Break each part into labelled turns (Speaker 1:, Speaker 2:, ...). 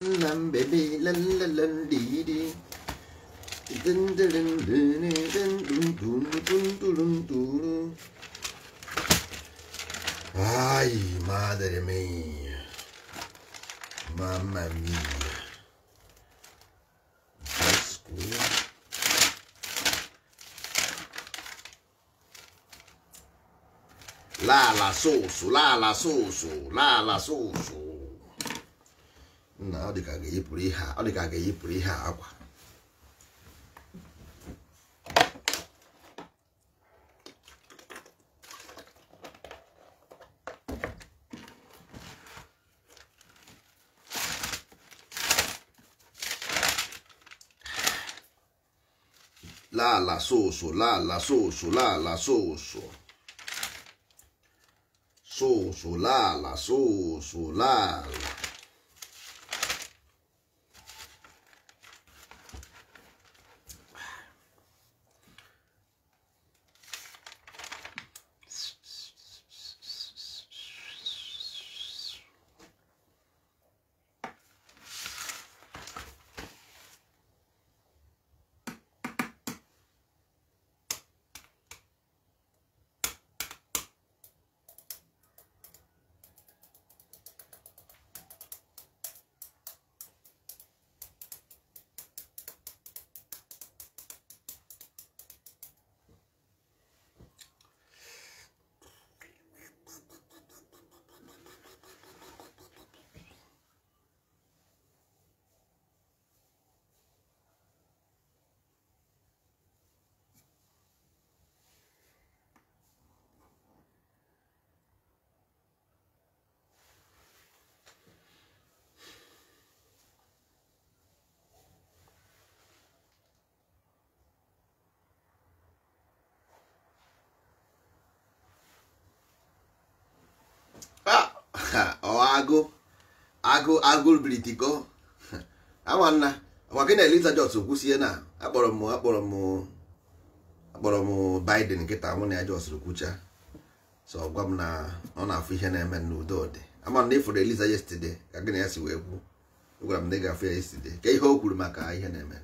Speaker 1: Lam baby lan lan lan di di. Dun dun dun dun dun dun dun dun dun. Ay, madre mía. Mamma mia. La soso, la soso, la soso. Na ọ dịka ga-eyipụrụ ihe a, ọ dịka ga-eyipụrụ ihe a akwa. La soso, la soso, la soso. Soso, la soso, la. Agụ britiko awanna gwa gị na Eliza Jos kwusie na akpọrọ m Biden nkịta mụ na ya Jos kwucha so gwa m na ọ na-afụ ihe na-eme n'udo dị ama na ifuru Eliza yesterday ka gị na ya si wee kwu gwara m na ị ga-afụ ya yesterday ka ihe o kwuru maka ihe na-eme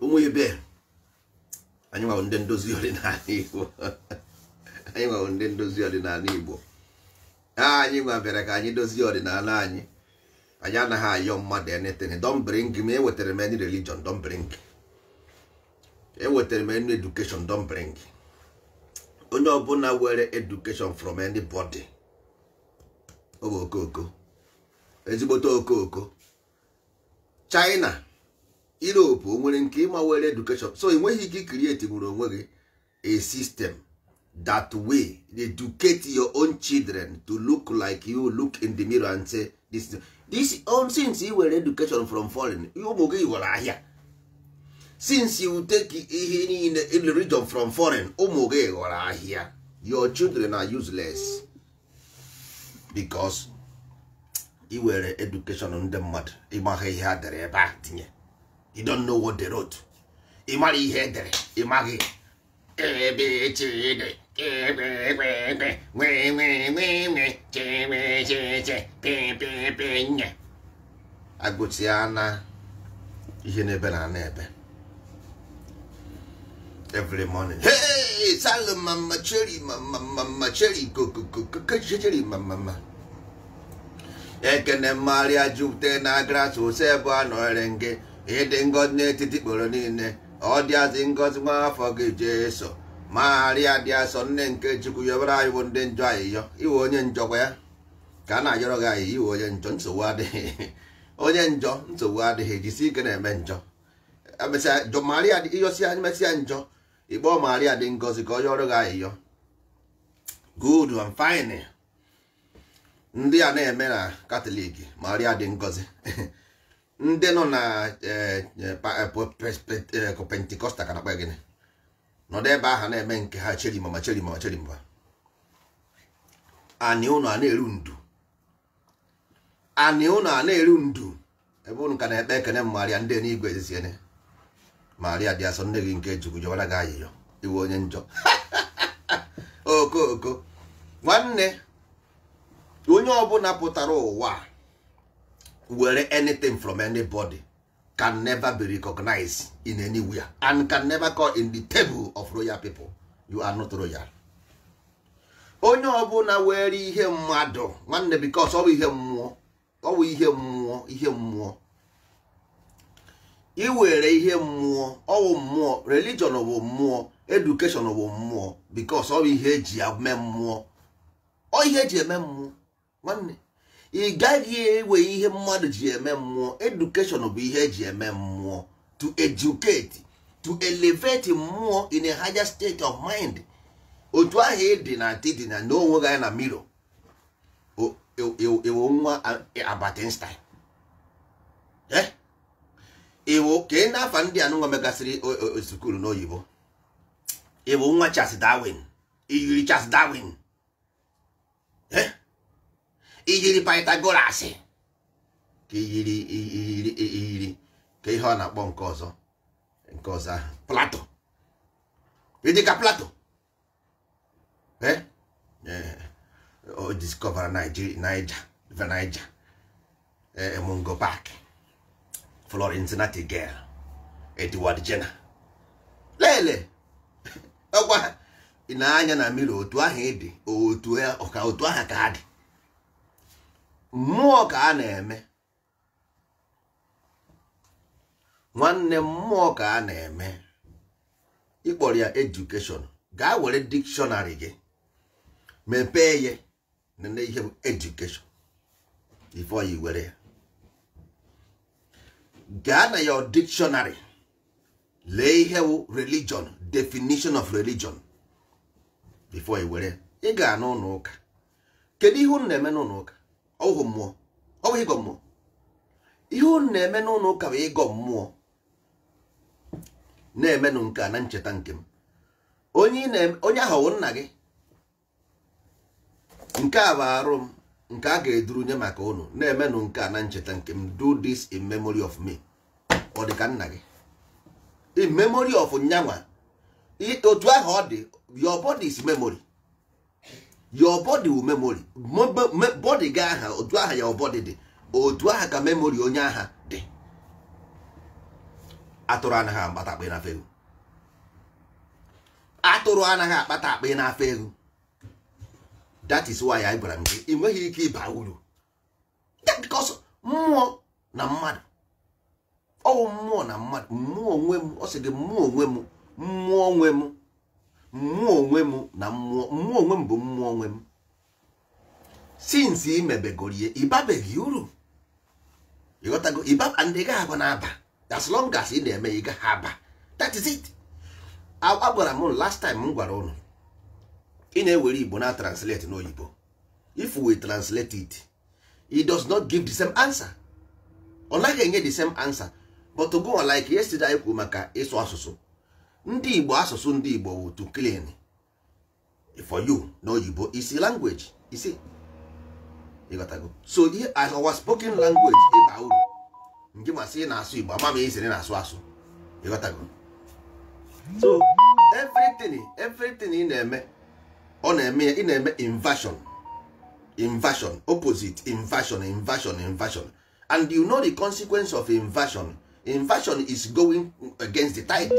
Speaker 1: ụmụ ibe anyị nwa ndị ndozi ọdịnala Igbo anyị nwa ndị ndozi ọdịnala Igbo anyị nwa bịara ka anyị dozie ọdịnala anyị anaghị ayọ mmadụ anything don't bring me ewetara m any religion don't bring ewetara m any education don't bring onye ọbụla were education from anybody ọ bụ okoko ezigbote okoko China Europe o nwere nke ịma were education so enweghị ike create nwere onwe gị a system that way educate your own children to look like you look in the mirror and say this own since you were education from foreign ụmụ gị were ahịa since you take ihe niile in religion from foreign ụmụ gị were ahịa your children are useless because i were education ndị mmadụ ịmaghị ihe ha dere ebe a tinye you don't know what they wrote. Imari hedere, imagi. Ebe chide, ebe we Agutiana ihe nebe na nebe. Every morning. Hey, salam mama cherry, mama cherry, cherry mama. Ekene Maria jupte na graso sebo anorenge. Ịdị ngọzi n'etiti kporo niile ọ dị azị ngọzi nwa afọ gị Jesu Maria dị asọ nne nke Chukwu yọbara anyị bụ ndị njọ ayịyọ iwe onye njọ kwa ya ka a na-ayọrọ gị ayịyọ iwe onye njọ nsogbu adịghị onye njọ nsogbu adịghị jisi ike na-eme njọ emesịa Maria dị ịyọsi anyị mesịa njọ ịkpọ Maria dị ngọzi ka ọ yọrọ gị ayịyọ good and fine ndị a na-eme na Katọlik Maria dị ngọzi ndị nọ na Pentikọstal ka na-akpa gịnị nọdụ ebe ahụ na-eme nke ha cheri mama anị ụnụ a na-eru ndu ebe unu ka na-ekpe ekene Maria ndị n'igwe ezisiene Maria dị asọ nne gị nke Chukwu jọwara gị ayịyọ iwe onye njọ oko nwanne onye ọbụla pụtara ụwa were anything from anybody can never be recognized in anywhere and can never come in the table of royal people. You are not royal. Onye ọbụla were ihe mmadụ nwanne because ọ bụ ihe mmụọ, ọ bụ ihe mmụọ iwere ihe mmụọ, ọ bụ mmụọ, religion bụ mmụọ, education bụ mmụọ because ọ bụ ihe eji eme mmụọ, ọ ihe eji eme mmụọ nwanne. Ị gaghị ewe ihe mmadụ ji eme mmụọ. Education bụ ihe eji eme mmụọ, to educate, to elevate mmụọ in a higher state of mind. Otu ahụ ịdị na atịdị na n'onwe gị na miro ewu nwa Albert Einstein ewu ka ị na-afa ndị anụnwa megasịrị sukulu n'oyibo. Ewu nwa Charles Darwin, iyiri Charles Darwin iyiri Pythagoras ka iyiri ka ihe ọ na-akpọ nke ọzọ ahụ Plato. Ịdị ka Plato o discover Niger Mungo Park, Florence Nightingale, Edward Jenner. Lele ọgwa ị na-anya na mmiri otu ahụ ịdị otu ahụ ka adị mmụọ ka a na-eme nwanne, mmụọ ka a na-eme. Ịkpọrọ ya education. Gaa were dictionary gị mepee ya nene ihe education before you were ya. Gaa na your dictionary lee ihe religion, definition of religion before you were. Ị ga n'ụlọ ụka. Kedu ihe unu na-eme n'ụlọ ụka? Ọwụ mmụọ, ọ bụ ịgọ mmụọ. Ihe unu na-eme n'ụlọ ụka bụ ịgọ mmụọ. Na-emenụ nke a na ncheta nke m. Onye ahụ nna gị. Nke a bụ arụ m, nke a ga-eduru nye maka unu. Na-emenụ nke a na ncheta nke m. Do this in memory of me. Ọ dị ka nna gị. In memory of nyanwa. Otu ahụ ọ dị. Your body is memory. Your body will memory. Body gị aha, otu aha your body dị. Otu aha ka memory onye aha dị. Atụrụ anaghị akpata akpị n'afọ ego. Atụrụ anaghị akpata akpị n'afọ ego. That is why I gwara m gị, ị nweghị ike ịba uru. Because mmụọ na mmadụ. Ọ mmụọ na mmadụ. Mmụọ onwe m, ọ sị gị mmụọ onwe m, mmụọ onwe m, mmụọ onwe m na mmụọ onwe m bụ mmụọ onwe m. Since ị mebegorie, ịbabeghị uru. Ịghọtago, ịbaba ndị ga-agba n'aba. As long as ị na-eme ị gaghị aba. That is it. Agwara m last time m gwara ụnụ, ị na-ewere Igbo na translate n'oyibo. If we translate it, it does not give the same answer. Ọ naghị enye the same answer. But to go like yesterday I kwuru maka ịsụ asụsụ. Ndị Igbo asụsụ ndị Igbo wụ to clean. For you n'oyibo is a language. You see? You got to go. So as our spoken language ịba uru. Nke masị na-asụ Igbo ama m isiri na-asụ asụ. You got to go. So everything ị na-eme, ọ na-eme ị na-eme inversion, opposite inversion. And you know the consequence of inversion. Inversion is going against the tide.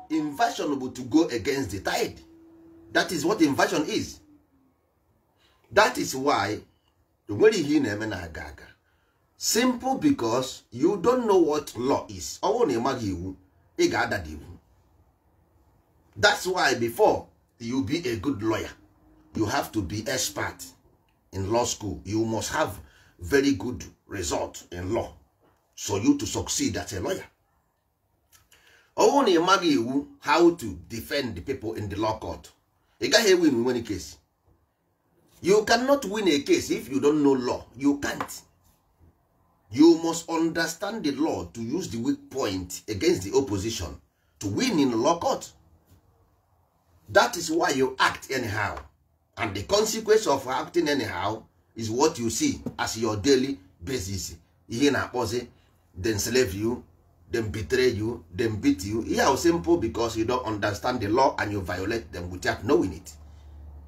Speaker 1: Inversion will to go against the tide. That is what inversion is. That is why the way he na-eme na-aga aga. Simple because you don't know what law is. Ọ na ịmaghị iwu, ị ga-ada dị iwu. That's why before you be a good lawyer, you have to be expert in law school. You must have very good result in law for you to succeed as a lawyer. Ọ na ịmaghị iwu how to defend the people in the law court. Ị gaghị win any case. You cannot win a case if you don't know law. You can't. You must understand the law to use the weak point against the opposition to win in the law court. That is why you act anyhow. And the consequence of acting anyhow is what you see as your daily basis ihe na-akpọzi then slave you, then betray you, then beat you. Ihe ahụ simple because you don't understand the law and you violate them without knowing it.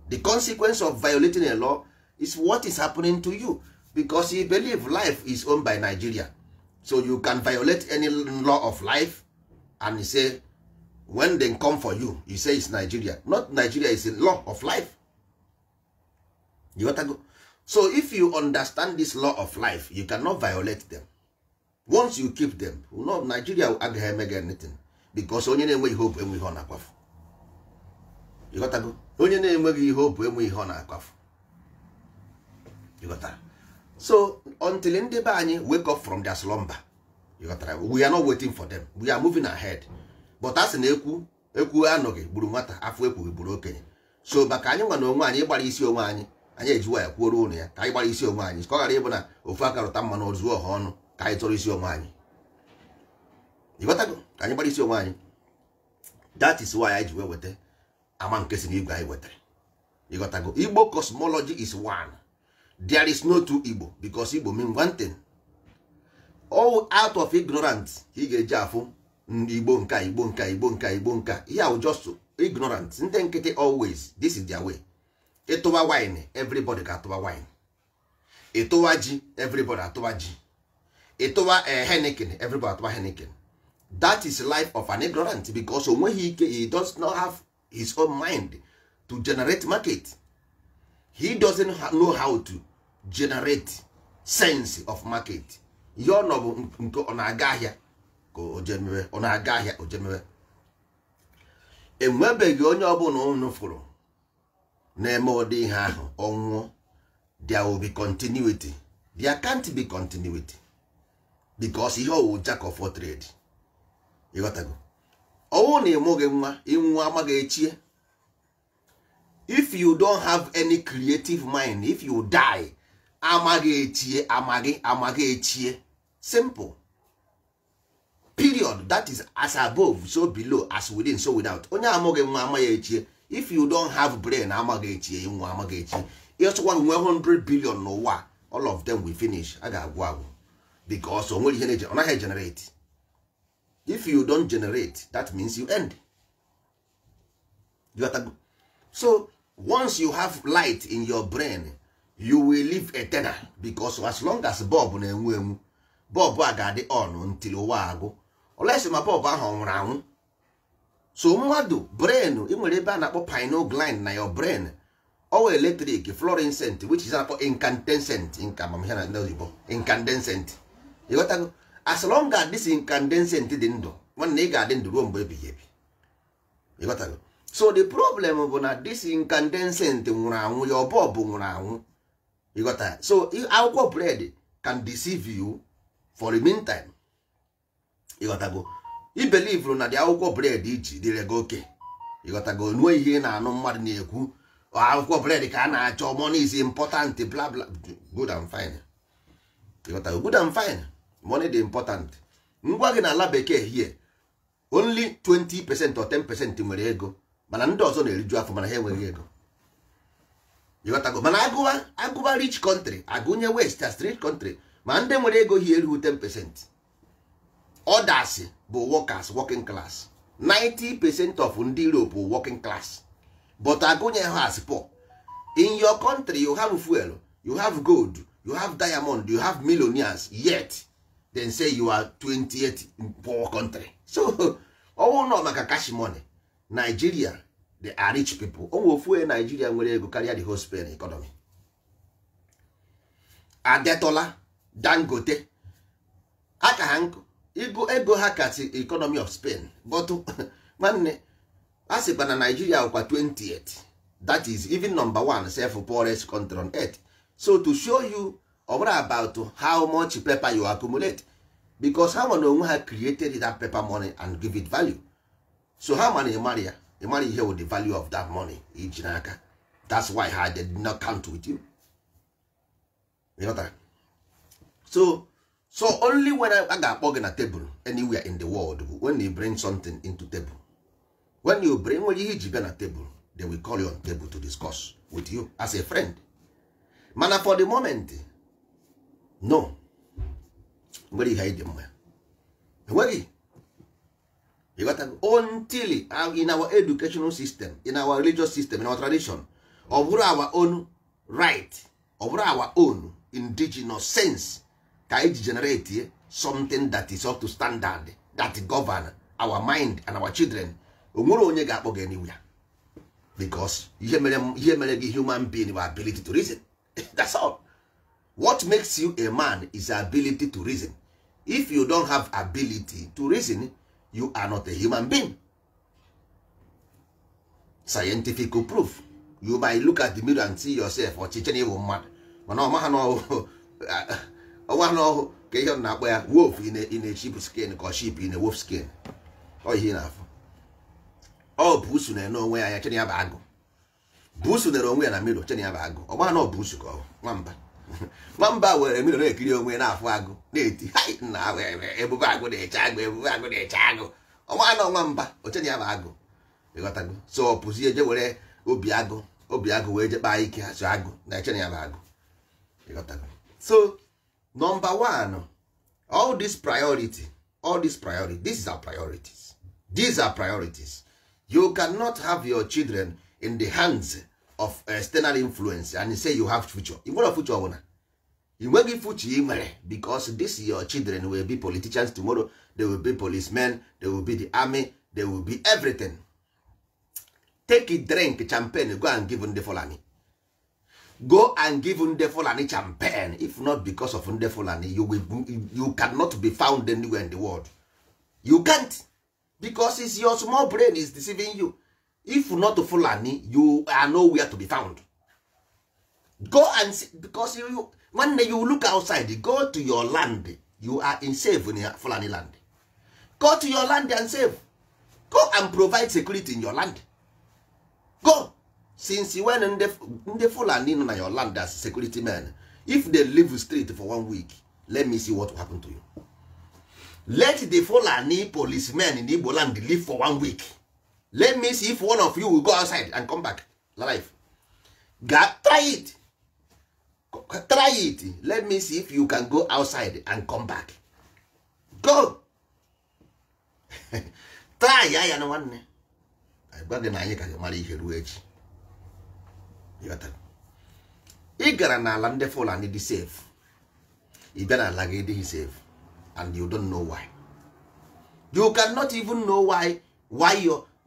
Speaker 1: The consequence of violating a law is what is happening to you, because you believe life is owned by Nigeria. So you can violate any law of life and you say, when they come for you, you say it's Nigeria. Not Nigeria, it's a law of life. You got to go. So if you understand this law of life, you cannot violate them. Once you keep them, no, Nigeria will again make anything. Because onye na-enweghị hope enweghị ọ na-akwafu. You got to go. Onye na-enweghị hope enweghị ọ na-akwafu. You got to. So until ndị be anyị wake up from their slumber, you got to. We are not waiting for them. We are moving ahead. But as na ekwu anọghị gburu nwata, afọ ekwughị gburu okenye. So maka anyị nwa na onwe anyị gbara isi onwe anyị, anyị ejiwa ya kwuoro ụnụ ya ka anyị gbara isi onwe anyị. Ka ọ ghara ịbụ na ofu aka rụta mmanụ ozuo ọha ọnụ ka anyị tọrọ isi onwe anyị. Ịghọtago? Ka anyị gbara isi onwe anyị. That is why anyị ji wee weta ama nke si n'igwe anyị wetara. Ịghọtago? Igbo cosmology is one. There is no two Igbo, because Igbo mean one thing. All out of ignorance ị ga-eji afụ Igbo nka Igbo nka Igbo nka Igbo nka. Yeah, just ignorant. Ndị nkịtị always this is their way. Ịtụwa wine, everybody ga-atụwa wine. Ịtụwa ji, everybody atụwa ji. Ịtụwa Heineken, everybody atụwa Heineken. That is life of an ignorant, because onweghị ike, he does not have his own mind to generate market. He doesn't know how to generate sense of market. Yo no nke ọ na-aga ahịa ka o jemewe, ọ na-aga ahịa o jemewe. Enwebeghị onye ọbụla unu fụrụ na-eme ụdị ihe ahụ ọnwụọ. There will be continuity. There can't be continuity, because ihe ọwụ jack of all trade. Ịghọtago? Ọwụ na ịmụghị nwa, ịnwụ amaghị echie. If you don't have any creative mind, if you die, amaghị echie, amaghị echie. Simple. Period. That is as above, so below, as within, so without. Onye amaghị nwa amaghị echie. If you don't have brain, amaghị echie, ịnwụ amaghị echie. Ịchọkwa nwe 100 billion n'ụwa, all of them will finish. A ga-agwụ agwụ. Because o nwere ihe ọ naghị generate. If you don't generate, that means you end. You got to. So once you have light in your brain, you will live eternal, because as long as bulb na-enwu enwu, bulb a ga-adị on until ụwa agwụ. Unless ma bulb ahụ nwụrụ anwụ. So mmadụ brain, ị nwere ebe a na-akpọ pineal gland na your brain, or electric fluorescent, which is incandescent, incandescent. You got to. As long as this incandescent dị ndụ, nwanne ị ga-adị ndụ ruo mgbe ebighị ebi. You got to. So the problem bụ na this incandescent nwụrụ anwụ, your bulb nwụrụ anwụ. You got that? So akwụkwọ bread can deceive you for the meantime. You got to go. You believe na the akwụkwọ bread iji dịrị gị oke. You got to go. Nwe ihe na-anụ mmadụ na-ekwu akwụkwọ bread ka a na-achọ, money is important, blah blah. Good and fine. You got to go. Good and fine. Money is important. Ngwa gị na ala bekee here, only 20% or 10% nwere ego. Mana ndị ọzọ na-eriju afọ mana ha enweghị ego. You got to go. Mana agụba rich country, agụnye west as rich country, ma ndị nwere ego here erughị 10%. Others bụ workers, working class. 90% of ndị Europe bụ working class, but agụnye ha as poor. In your country you have fuel, you have gold, you have diamond, you have millionaires, yet then say you are 28 in poor country. So all no maka cash money. Nigeria, they are rich people. Onwe Nigeria nwere ego karịa the whole Spain economy. Adetola, Dangote, aka ha nkụ, ego ha kasị economy of Spain. But nwanne, a sịkwa na Nigeria kwa 28. That is even number one self poorest country on earth. So to show you about how much paper you accumulate, because how many onwe ha created that paper money and give it value. So how many you marry here with the value of that money each n'aka. That's why I did not count with you. You know that? So only when I got organ a table anywhere in the world, when you bring something into table, when you a table, they will call you on table to discuss with you as a friend. Man, for the moment, no. nwere ihe anyị dị mma enweghị. You got to, until in our educational system, in our religious system, in our tradition, of our own right, of our own indigenous sense, can generate something that is up to standard, that govern our mind and our children. Onye ga-akpọ anywhere, because ihe mere gị human being with ability to reason. That's all. What makes you a man is ability to reason. If you don't have ability to reason, you are not a human being. Scientific proof. You might look at the mirror and see yourself or chichen you mad. But no man no wolf in a sheep skin or sheep in a wolf skin. Or here enough. Oh, Busune no way I can have ago. Busu the wrong way and a middle chenya bago. Or one no busu go. Mamba. Mamba were a middle kill when I wago. Nati height now ebubago de chago. Or one no mamba or chenya bago. You got to go. So Pusia were Obiago wage by Kasago. Chenya bago. You got to go. So number one, all this priority, this is our priorities. These are priorities. You cannot have your children in the hands of external influence and say you have future. You want a future owner. You will give future because this your children will be politicians tomorrow. They will be policemen. They will be the army. They will be everything. Take it, drink champagne. Go and give them the Fulani. Go and give them the Fulani champagne. If not because of the Fulani, you cannot be found anywhere in the world. You can't, because it's your small brain is deceiving you. If not Fulani, you are nowhere to be found. Go and see, because one day you look outside, go to your land. You are in safe in Fulani land. Go to your land and save. Go and provide security in your land. Go. Since you went in the Fulani in your land as security man, if they leave the street for 1 week, let me see what will happen to you. Let the Fulani policemen in Igbo land live for 1 week. Let me see if one of you will go outside and come back alive. Try it. Try it. Let me see if you can go outside and come back. Go. Try ya no one. I got the nine can marry here wage. You got that. Igara na lande Fulani di safe. Igara lagedi safe. And you don't know why. You cannot even know why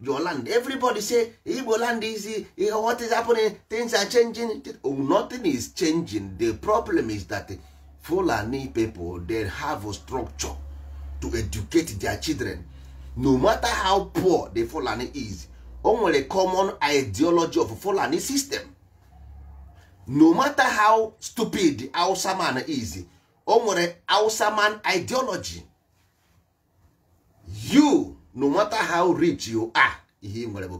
Speaker 1: your land. Everybody say Igbo land is what is happening, things are changing. Oh, nothing is changing. The problem is that Fulani people, they have a structure to educate their children. No matter how poor the Fulani is, only a common ideology of Fulani system. No matter how stupid the Hausa man is, only Hausa man ideology. You, no matter how rich you are,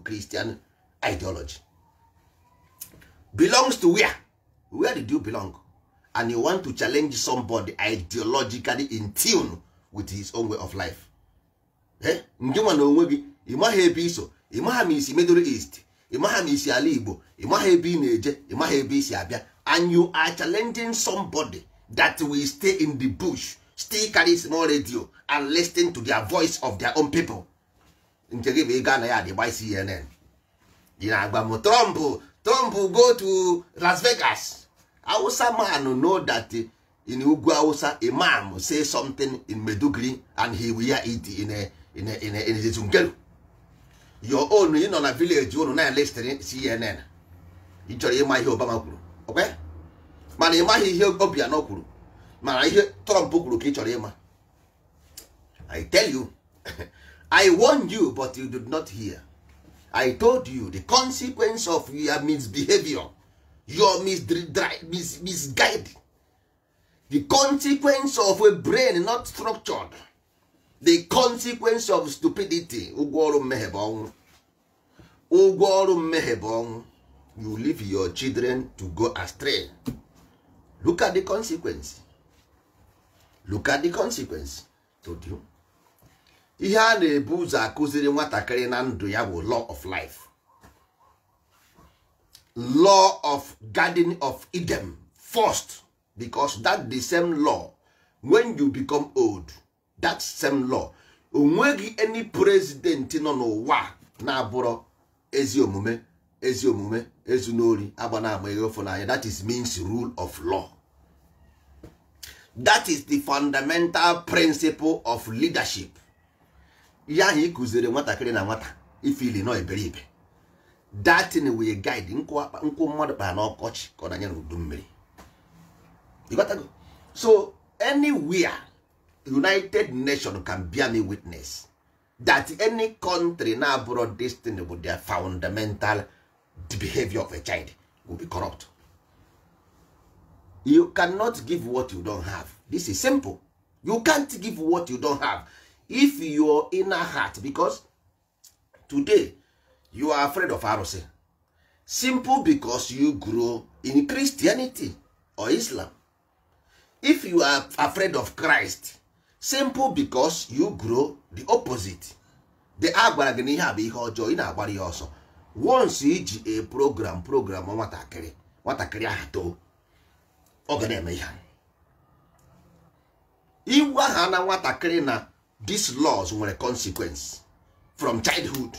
Speaker 1: Christian ideology belongs to where? Where did you belong? And you want to challenge somebody ideologically in tune with his own way of life. Eh? Imaha ebe iso, imaha mi isi Middle East, imaha mi isi ala Igbo, imaha ebe na-eje, imaha ebe isi abịa, and you are challenging somebody that will stay in the bush, still carry small radio and listen to their voice of their own people. Nke Ghana ya dey buy CNN. Trump go to Las Vegas. Hausa man know that in Ugwu Hausa imam say something in Medugri and he will hear it in a Zungelu. Your own, you know, na village, you know, na listening CNN. You chọrọ ịma ihe Obama kwuru. Okay? Mana ịma ihe Obiano kwuru. Mana ihe Trump kwuru ka ị chọrọ ịma. I tell you, I warned you, but you did not hear. I told you the consequence of your misbehavior, your misguided, the consequence of a brain not structured, the consequence of stupidity. You leave your children to go astray. Look at the consequence. Look at the consequence. Told you. Ihe a na-ebu ụzọ akụziri nwatakịrị na ndụ ya bụ law of life. Law of Garden of Eden first, because that the same law when you become old, that same law, onweghị any president nọ n'ụwa na-abụrụ ezi omume ezunori agba na ama eghefo n'anya. That is means rule of law. That is the fundamental principle of leadership. Ihe ahụ ikuziri nwatakịrị na nwata ifili nọ eberibe. That thing will guide nkwụ mmadụ kpara n'ọkọchị ka ọ na-anya n'udu mmiri. You got to go. So anywhere United Nations can bear me witness that any country now abroad this thing with their fundamental behavior of a child will be corrupt. You cannot give what you don't have. This is simple. You can't give what you don't have. If your inner heart, because today you are afraid of Arose, simple because you grow in Christianity or Islam. If you are afraid of Christ, simple because you grow the opposite. The agwara gị n'ihe abụ ihe ọjọọ ị na-agbara ya ọsọ. Once iji a program nwatakịrị ahụ too, ọ ga na-eme ihe. Iwu aha na nwatakịrị na these laws nwere consequence from childhood.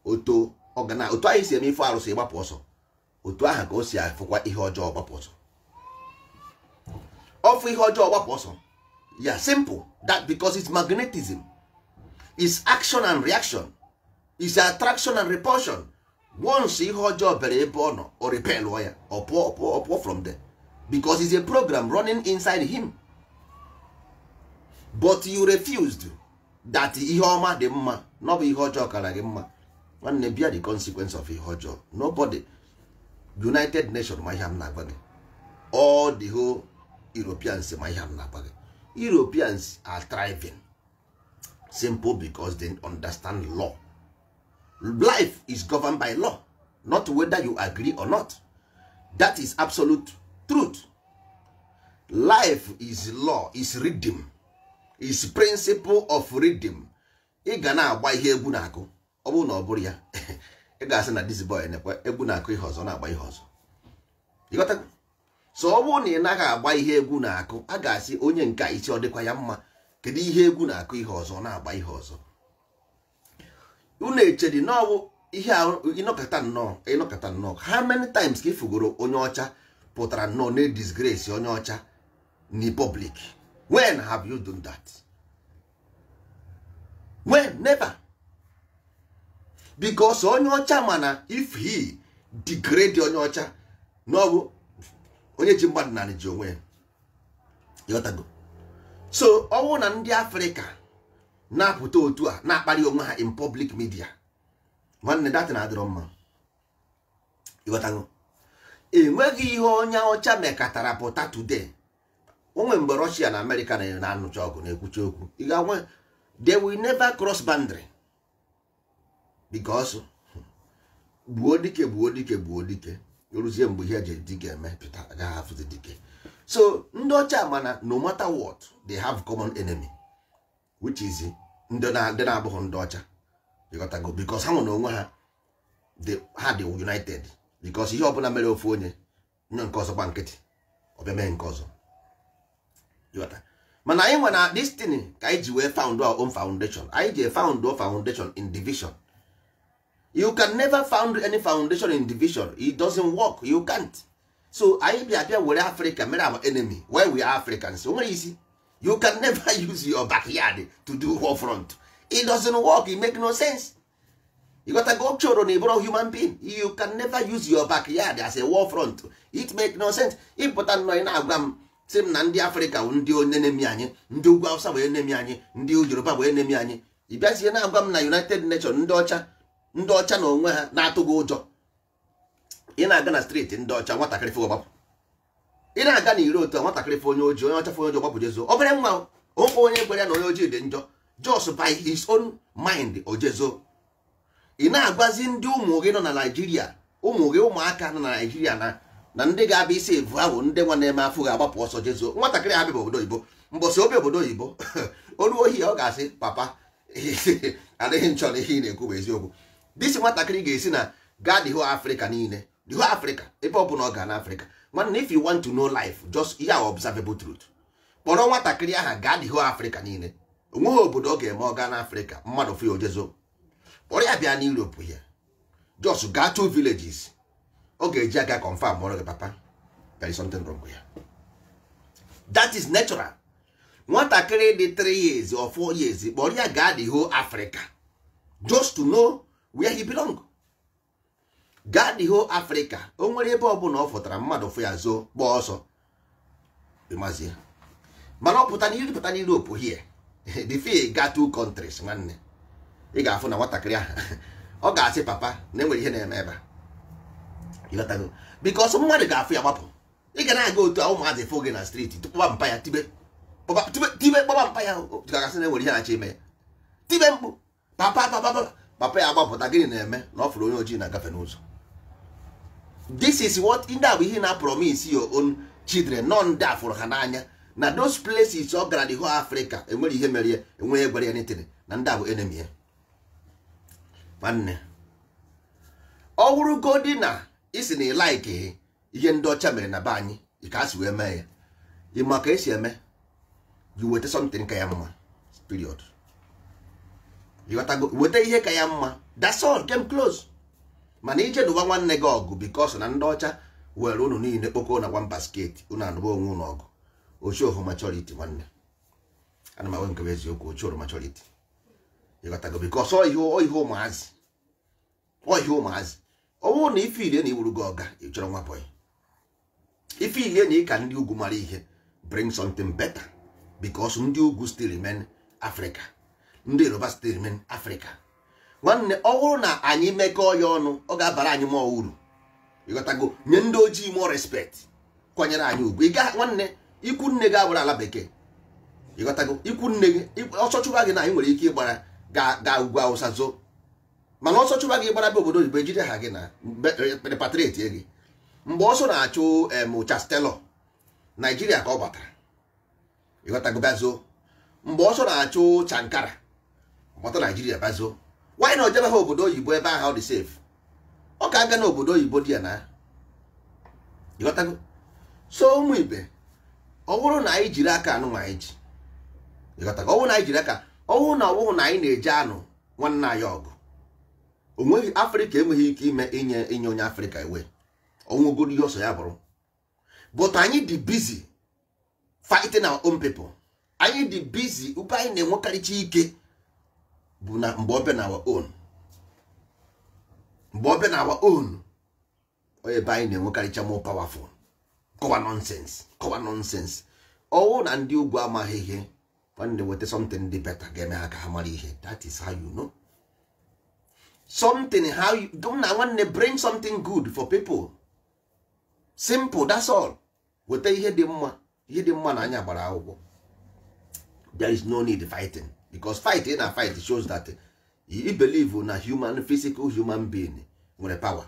Speaker 1: Otu anyị si eme ife arụsị ịgbapụ ọsọ, otu aha ka o si afụkwa ihe ọjọọ gbapụ ọsọ. Ọfụ ihe ọjọọ gbapụ ọsọ. Yeah, simple. That because it's magnetism. It's action and reaction. It's attraction and repulsion. Once ihe ọjọọ bere ebe ọ nọ, or repel ya, or pour from there. Because it's a program running inside him. But you refused that ihe ọma dị mma, no bụ ihe ọjọọ kara gị mma. Nwanne bịa the consequence of ihe ọjọọ. Nobody. United Nations ma ihe m na-agba gị. All the whole Europeans ma ihe m na-agba gị. Europeans are thriving. Simple because they understand law. Life is governed by law, not whether you agree or not. That is absolute truth. Life is law, is rhythm, is principle of rhythm. Ị ga na-agba ihe egwu na-akụ, ọ bụrụ na ọ bụrụ ya, ị ga-asị na this boy na-ekwe egwu na-akụ ihe ọzọ na-agba ihe ọzọ. Ịghọta? So ọ bụrụ na ị naghị agba ihe egwu na-akụ, a ga-asị onye nke isi ọ dịkwa ya mma. Kedu ihe egwu na-akụ ihe ọzọ na-agba ihe ọzọ? Unu echedi n'ọwụ ihe ịnọkọta nnọọ. How many times ka ifugoro onye ọcha pụtara nnọọ na disgrace onye ọcha in public? When have you done that? When? Never. Because onye ọcha mana if he degrade onye ọcha n'ọwụ onye ji mmadụ na ji onwe ya. So ọwụ na ndị Afrịka na-apụta otu a na-akparị onwe ha in public media, nwanne dat na-adịrọ mma. Ịghọtago? Enweghị ihe onye ọcha mekatara pụta today. Onwe mgbe Russia na America na-anụcha ọgụ na-ekwucha okwu, ị ga-anwe they will never cross boundary because gbuo dike yoruzie mgbe ihe eji dike eme pụta agaghị afụzi dike. So ndị ọcha mana no matter what they have common enemy, which is ndị na-abụghị ndị ọcha. Ịghọtago? Because ha nwere onwe ha dị united. Because ihe ọbụla mere ofu onye nye nke ọzọ gba nkịtị, ọ bịa mee nke ọzọ. Ịghọta? Mana anyị nwe na this thing ka anyị ji wee found our own foundation. Anyị ji found our foundation in division. You can never found any foundation in division. It doesn't work. You can't. So anyị bịa were Africa mere our enemy. Why we are Africans? O nwere isi. You can never use your backyard to do war front. It doesn't work. It make no sense. You got to go choro na ibro human being. You can never use your backyard as a war front. It make no sense. Important no na agwa m sim na ndị Africa ndị enemy anyị, ndị ugwu Hausa bụ enemy anyị, ndị Yoruba bụ enemy anyị. Ị bịazie na agwa m na United Nations ndị ọcha na onwe ha na-atụ gị ụjọ. Ị na-aga na street ndị ọcha nwatakịrị fo gbapụ. Ị na-aga na iro otu nwatakịrị fo onye ojii, onye ọcha fo onye ojii gbapụ jezo. Obere nwa okwu onye gwere na onye ojii dị njọ, just by his own mind ojezo. Ị na-agbazi ndị ụmụ gị nọ na Nigeria, ụmụ gị ụmụaka nọ na Nigeria na ndị ga-abịa isi evu ahụ ndị nwa na-eme afọ ga-agbapụ ọsọ jezo. Nwatakịrị ha bịa obodo oyibo, mbọsị obi obodo oyibo olu ohi ọ ga-asị papa adịghị nchọ na ihe ị na-ekwu bụ eziokwu. Disi nwatakịrị ga-esi na gaa the whole Africa niile, the whole Africa ebe ọ bụ na ọ ga na Africa. Man, if you want to know life, just hear observable truth. kpọrọ nwatakịrị aha gaa the whole Africa niile, onweghị obodo ọ ga-eme ọ gaa n'Africa mmadụ fụ ya ojezo, kpọrọ ya bịa n'Europe here, just gaa 2 villages, ọ ga-eji aka confirm mụrụ gị papa there is something wrong here. That is natural. Nwatakịrị dị 3 years or 4 years kpọrọ ya gaa the whole Africa just to know where he belong. Gaa the whole Africa, o nwere ebe ọbụla ọ fụtara mmadụ fụ ya zo gbaa ọsọ ịmazie, mana ọ pụta n'Europe here the fee gaa 2 countries nwanne, ị ga-afụ na nwatakịrị ahụ ọ ga-asị papa na enwere ihe na-eme ebe a, because mmadụ ga-afụ ya gbapụ. Ị ga na-aga otu a ụmụazị fụ gị na streeti kpọba mpa ya tibe kpọba mpa ya gasị na enwere ihe na-achọ ime ya, tibe mkpu papa ya agbapụta, gịnị na-eme na ọ fụrụ onye ojii na-agafe n'ụzọ. This is what ndị a bụ ihe na promise your own children, nọ ndị a fụrụ ha n'anya na those places ọ gara the whole Africa enwere ihe mere ya, enweghị gwara ya anything, na ndị a bụ enemy ya. Nwanne ọ wụrụ godi na isi na like ihe ndị ọcha mere na be anyị ka a si wee mee ya, ịma ka esi eme, you weta something ka ya mma period, weta ihe ka ya mma, that's all, came close. Mana ije dụwa nwanne gị ọgụ because na ndị ọcha were unu niile kpokọ na one basket, unu anụba onwe unu ọgụ. Ochoho maturity nwanne, ana m awe nke eziokwu, ochoho maturity ịghọtago, because ọ ihe ụmụazị ọwụ na ife ile na iwuru gị ọga ịchọrọ nwa boy, ife ile na ịka ndị ugwu mara ihe, bring something better, because ndị ugwu still remain Africa, ndị Yoruba still remain Africa. Nwanne ọ bụrụ na anyị mekọọ ya ọnụ, ọ ga-abara anyị mụọ uru ịghọtago, nye ndị ojii more respect, kwanyere anyị ugwu. Ịga nwanne ikwu nne gị abụrụ ala bekee ịghọtago, ikwu nne gị ọsọ chụba gị na anyị nwere ike ịgbara ga ugwu Awụsa zo, mana ọsọ chụba gị gbara be obodo oyibo ejide ha gị na repatriate gị. Mgbe ọsọ na-achụ Chastelọ Naijiria ka ọ batara ịghọtago bazo, mgbe ọsọ na-achụ Chankara gbata Naijiria bazo. Why na ojebe ha obodo oyibo ebe ahụ dị safe, ọ ka aga n'obodo oyibo dị ya na ịghọtago. So ụmụ ibe, ọ bụrụ na anyị jiri aka anụ anyị ji ịghọtago, ọ bụrụ na anyị jiri aka, ọ bụrụ na anyị na-eje anụ nwanne anyị ọgụ, onweghị Afrịka enweghị ike ime inye onye Afrịka ewe onwegoro ihe ọsọ ya bụrụ, but anyị dị busy fighting our own people. Anyị dị busy, ube anyị na-enwekarịcha ike bụ na mgbe ọbịa na our own, ebe anyị na-enwekarịcha more powerful. Kọwa nonsense. Ọwụ na ndị ugwu amaghị ihe, nwanne weta something dị better ga-eme ha ka ha mara ihe. That is how you know something, how you do na nwanne, bring something good for people, simple, that's all. Weta ihe dị mma na anya gbara akwụkwọ. There is no need fighting, because fighting na fight shows that you believe na physical human being nwere power.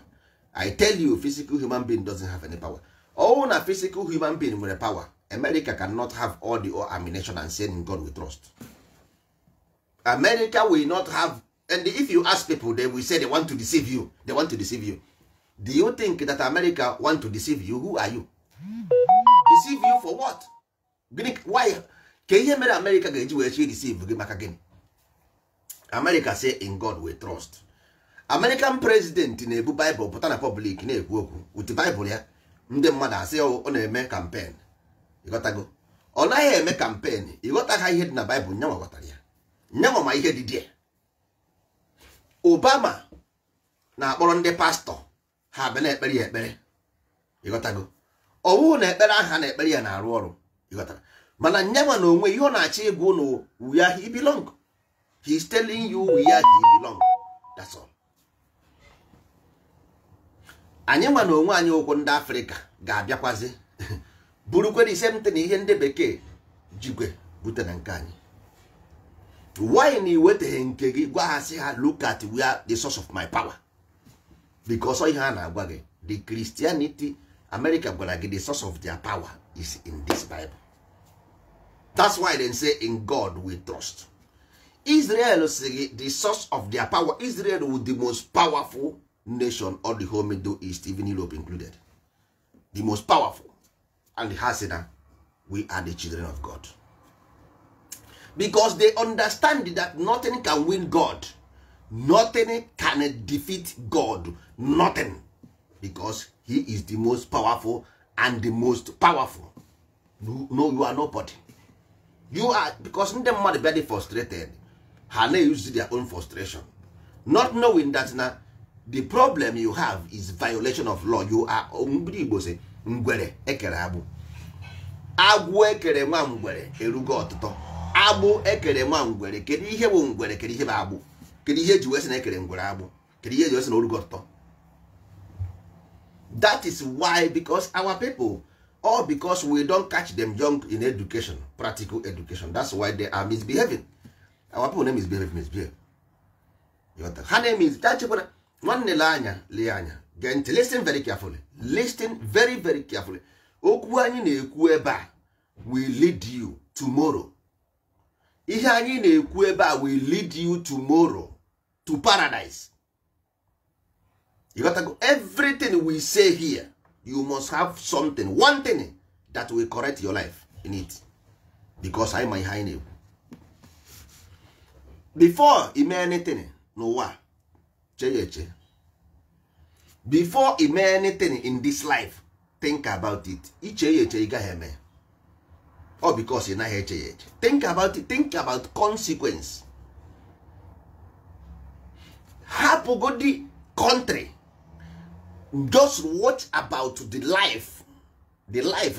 Speaker 1: I tell you, physical human being doesn't have any power. All na physical human being nwere power. America cannot have all the ammunition and say in God we trust. America will not have. And if you ask people, they will say they want to deceive you. They want to deceive you. Do you think that America want to deceive you? Who are you? Deceive you for what? Why? Can you make America deceive you? America say in God we trust. American president in ebu Bible put on a public with the Bible ya. Ndị mmadụ asị ọ na-eme campaign. You got to go. Ọ naghị eme campaign. You got to ha ihe dị na Bible nyanwa ghọtara ya. Nyanwa ma ihe dị die. Obama na-akpọrọ ndị pastọ ha be na-ekpere ya ekpere. Ịghọtago. Ọwụ na ekpere aha na ekpere ya na-arụ ọrụ. Ịghọtara. Mana nyanwa na onwe ihe ọ na-achọ ịgụ no where he belong. He is telling you where he belong. That's all. Anyị nwa na onwe anyị okwu ndị Afrịka ga-abịakwazi burukwe the same thing ihe ndị bekee jigwe bute na nke anyị. Why na iweteghe nke gị gwa ha sị ha look at where the source of my power, because ihe ha na-agwa gị the Christianity America gwara gị the source of their power is in this Bible. That's why they say in God we trust. Israel say the source of their power, Israel was the most powerful nation of the whole Middle East, even Europe included. The most powerful. And has it now. we are the children of God. Because they understand that nothing can win God. Nothing can defeat God. Nothing. Because he is the most powerful and the most powerful. No, you are nobody. You are, because ndị mmadụ very frustrated. Ha na-use their own frustration. Not knowing that now the problem you have is violation of law. You are Igbo say ngwere ekere agbụ. Agwụ ekere nwa ngwere erugo ọtụtụ. Agbụ ekere nwa ngwere, kedu ihe bụ ngwere, kedu ihe bụ agbụ? Kedu ihe ji wesi na ekere ngwere agbụ? Kedu ihe ji wesi na orugo ọtụtụ? That is why, because our people, or because we don't catch them young in education, practical education, that's why they are misbehaving. Our people name is misbehave. Her name is one anya. Listen very carefully. Listen very, very carefully. Okwu anyị na-ekwu ebe a will lead you tomorrow. Ihe anyị na-ekwu ebe a will lead you tomorrow to paradise. You got to go. Everything we say here, you must have something, one thing that will correct your life in it. Because I might high name. Before you may anything, no what? Before you may anything in this life, think about it. Or because you're not here. Think about it. Think about consequence. Happy good country. Just watch about the life. The life.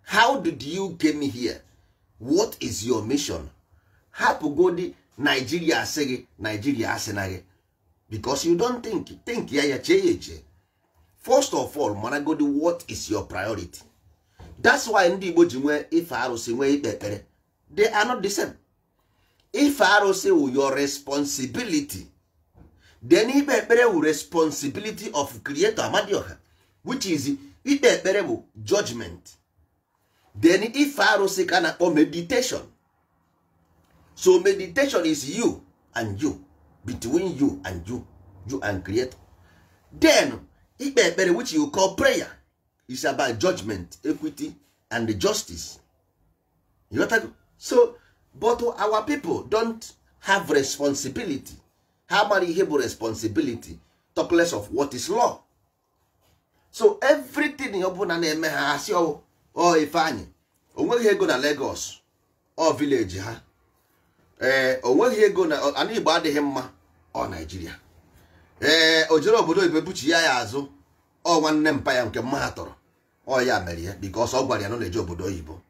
Speaker 1: How did you came here? What is your mission? Happy good Nigeria say Nigeria asenage. Because you don't think ya. First of all, managodi, what is your priority? That's why ndị Igbo ji nwee ife arụsị nwee ikpe ekpere. They are not the same. Ife arụsị will your responsibility. Then ikpe ekpere will responsibility of creator Amadioha, which is ikpe ekpere will judgment. Then ife arụsị ka na-akpọ meditation. So meditation is you and you, between you and creator. Then ikpe ekpere, which you call prayer, is about judgment, equity, and the justice. You got to go. So, but our people don't have responsibility. How many have responsibility? Talk less of what is law. So everything you put on a has your or if any. When you go to Lagos or village, or when you go to anybody him or Nigeria. Ojoro obodo ibebuchi ya azụ. Or one empire nke mmadụ ọ ya mere ya because ọ gwara ya nọ na-eje obodo oyibo.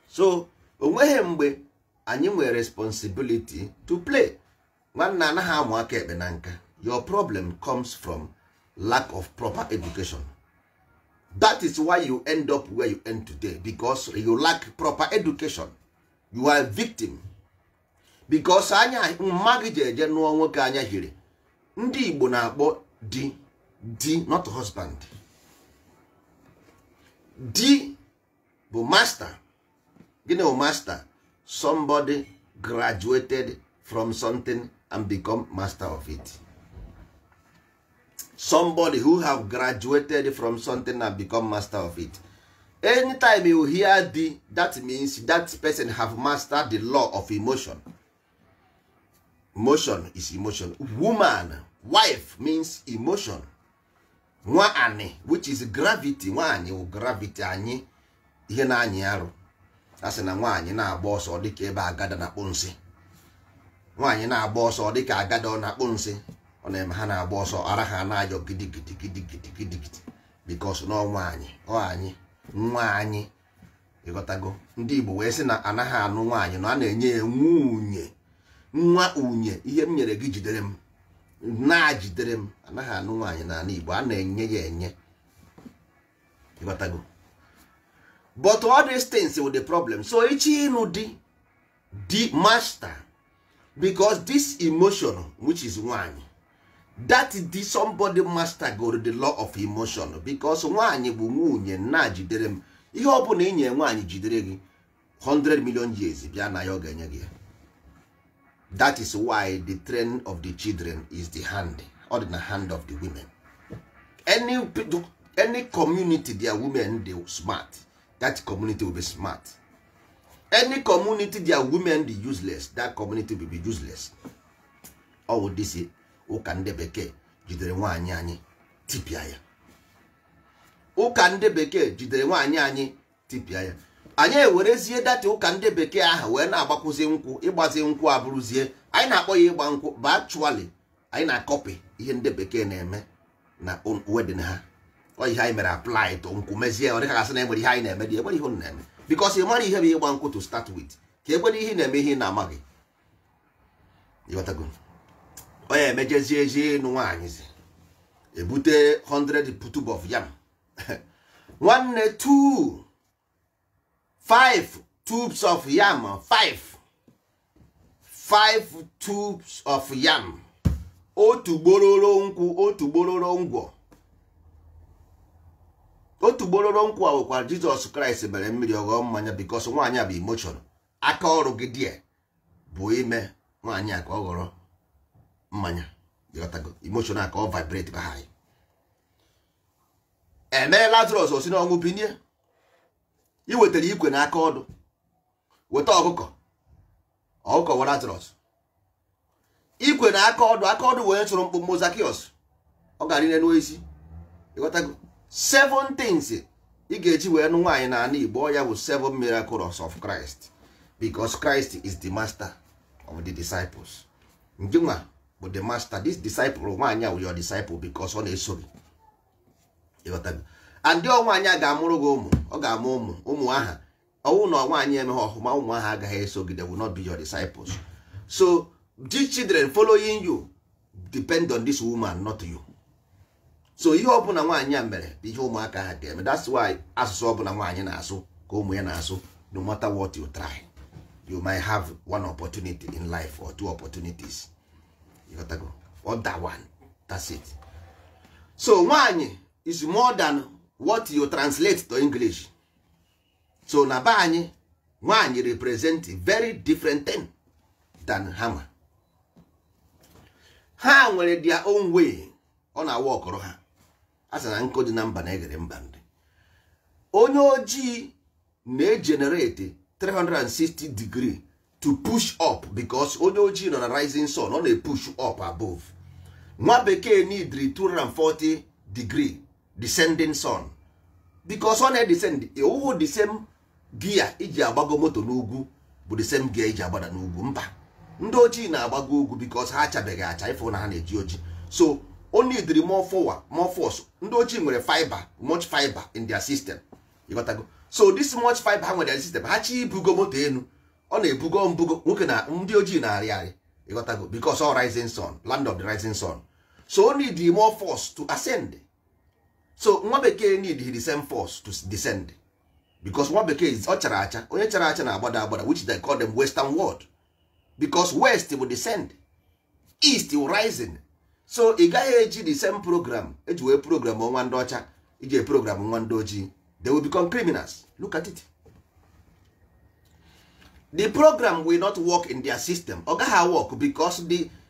Speaker 1: So onweghị mgbe anyị nwere responsibility to play. Nwanne anaghị amụ aka ekpe na nka. Your problem comes from lack of proper education. That is why you end up where you end today, because you lack proper education. You are a victim. Because anya mmadụ ji eje nụọ nwoke anya hiri. Ndị Igbo na-akpọ D, not husband. D bụ master. Gịnị bụ master? Somebody graduated from something and become master of it. Somebody who have graduated from something and become master of it. Anytime you hear D, that means that person have mastered the law of emotion. Emotion is emotion. Woman, wife means emotion. Nwaanyị, which is gravity. Nwaanyị bụ gravity anyị, ihe na anyị arụ. Asị na nwaanyị na-agba ọsọ dịka ebe agada na-akpụ nsị. Nwaanyị na-agba ọsọ dịka agada ọ na-akpụ nsị. Ọ na-eme ha na-agba ọsọ ara ha na-ayọ gidigidi because no nwaanyị, nwaanyị ịghọtago. Ndị Igbo wee sị na anaghị anụ nwaanyị na a na-enye ya nwunye. Nwa unye, ihe m nyere gị jidere m. Na-jidere m. Anaghị anụ nwaanyị na ala Igbo, a na-enye ya enye. But all these things with the problem. So ichi inu the master, because this emotion, which is nwaanyị, that is somebody master go to the law of emotion, because nwaanyị bụ nwunye na jidere m. Ihe ọ bụla inye nwaanyị jidere gị 100 million years bịa na ya ọ ga-enye gị. That is why the training of the children is the hand, or the hand of the women. Any community, their women, they smart. that community will be smart. Any community their women be useless, that community will be useless. All this ụka ndị bekee jidere nwaanyị anyị tipịa ya. Ụka ndị bekee jidere nwaanyị anyị tipịa ya. Anyị ewerezie data ụka ndị bekee ahụ wee na-agbakwụzi nkwụ, ịgbazi nkwụ abụrụzie anyị na-akpọ ya ịgba nkwụ, but actually anyị na-akọpị ihe ndị bekee na-eme na wedding ha. Ọ ihe anyị mere apply to nkwụ mezie, ọ dịka gasị na enwere ihe anyị na-eme dị, enwere ihe unu na-eme, because ị mara ihe bụ ịgba nkwụ to start with, ka ekwere ihe na-eme ihe na-amaghị. Ịghọtago? Onye emejezie ezi ịnụ nwaanyị zi ebute 100 tube of yam nwanne 5 tubes of yam, 5 tubes of yam, otu gbororo nkwụ, otu gbororo ngwọ. Otu gbororo nkwụ awụkwa Jizọs Kraịst mere mmiri ọghọọ mmanya, because nwaanyị a bụ emotion. Aka ọrụ gị die bụ ime nwaanyị a ka ọ ghọrọ mmanya. Emotion a ka ọ vibrate ba high. Eme Lazarus osi n'ọnwụ binie. I wetara ikwe n'aka ọdụ, weta ọkụkọ were Lazarus. Ikwe n'aka ọdụ wee chụrụ mkpụmkpụ Zacchaeus, ọ gara ine n'oisi. Ịghọtago? 7 things ị ga-eji wee nụ nwaanyị na ana Igbo, ya bụ 7 miracles of Christ, because Christ is the master of the disciples. Njinwa bụ the master, this disciple nwaanyị a wụ your disciple because ọ na-eso gị. Ịghọtago? And ndị nwaanyị a ga-amụrụ gị ụmụ, ọ ga-amụ ụmụ aha. Ọwụ na nwaanyị emeghị ọhụma, ụmụ aha agaghị eso gị, they will not be your disciples. So these children following you depend on this woman, not you. So ihe ọbụla nwaanyị a mere bụ ihe ụmụaka ha ga-eme. That's why asụsụ ọbụla nwaanyị na-asụ ka ụmụ ya na-asụ. No matter what you try, you might have one opportunity in life or 2 opportunities. You got to go. Or that one. That's it. So nwaanyị is more than what you translate to English. So na be anyị, nwaanyị represent a very different thing than hammer. Ha nwere their own way ọ na-awa ọkọrọ ha. A sị na nkụ dị na mba na-eghere mba ndị. Onye ojii na-egenerate 360 degree to push up, because onye ojii nọ na rising sun, ọ na-push up above. Nwa bekee need 240 degree descending sun, because ọ na-descend ụhụ the same gear iji agbago moto n'ugwu bụ the same gear iji agbada n'ugwu. Mba, ndị ojii na-agbago ugwu because ha achabeghị acha, ịfụ na ha na-eji ojii. So o need more force. Ndị ojii nwere much fiber in their system. You got to go. So this much fiber ha nwere their system, ha chi ibugo moto enu, ọ na-ebugo mbugo nwoke na ndị ojii na-arị. You got to go, because all rising sun, land of the rising sun. So o need more force to ascend. So nwa bekee need the same force to descend, because nwa bekee is ọ chara acha, onye chara acha na-agbada, which they call them western world, because west will descend, east will rising. So ị gaghị eji the same program eji wee program nwa ndị ọcha iji program nwa ndị ojii, they will become criminals. Look at it. The program will not work in their system. Ọ gaghị work because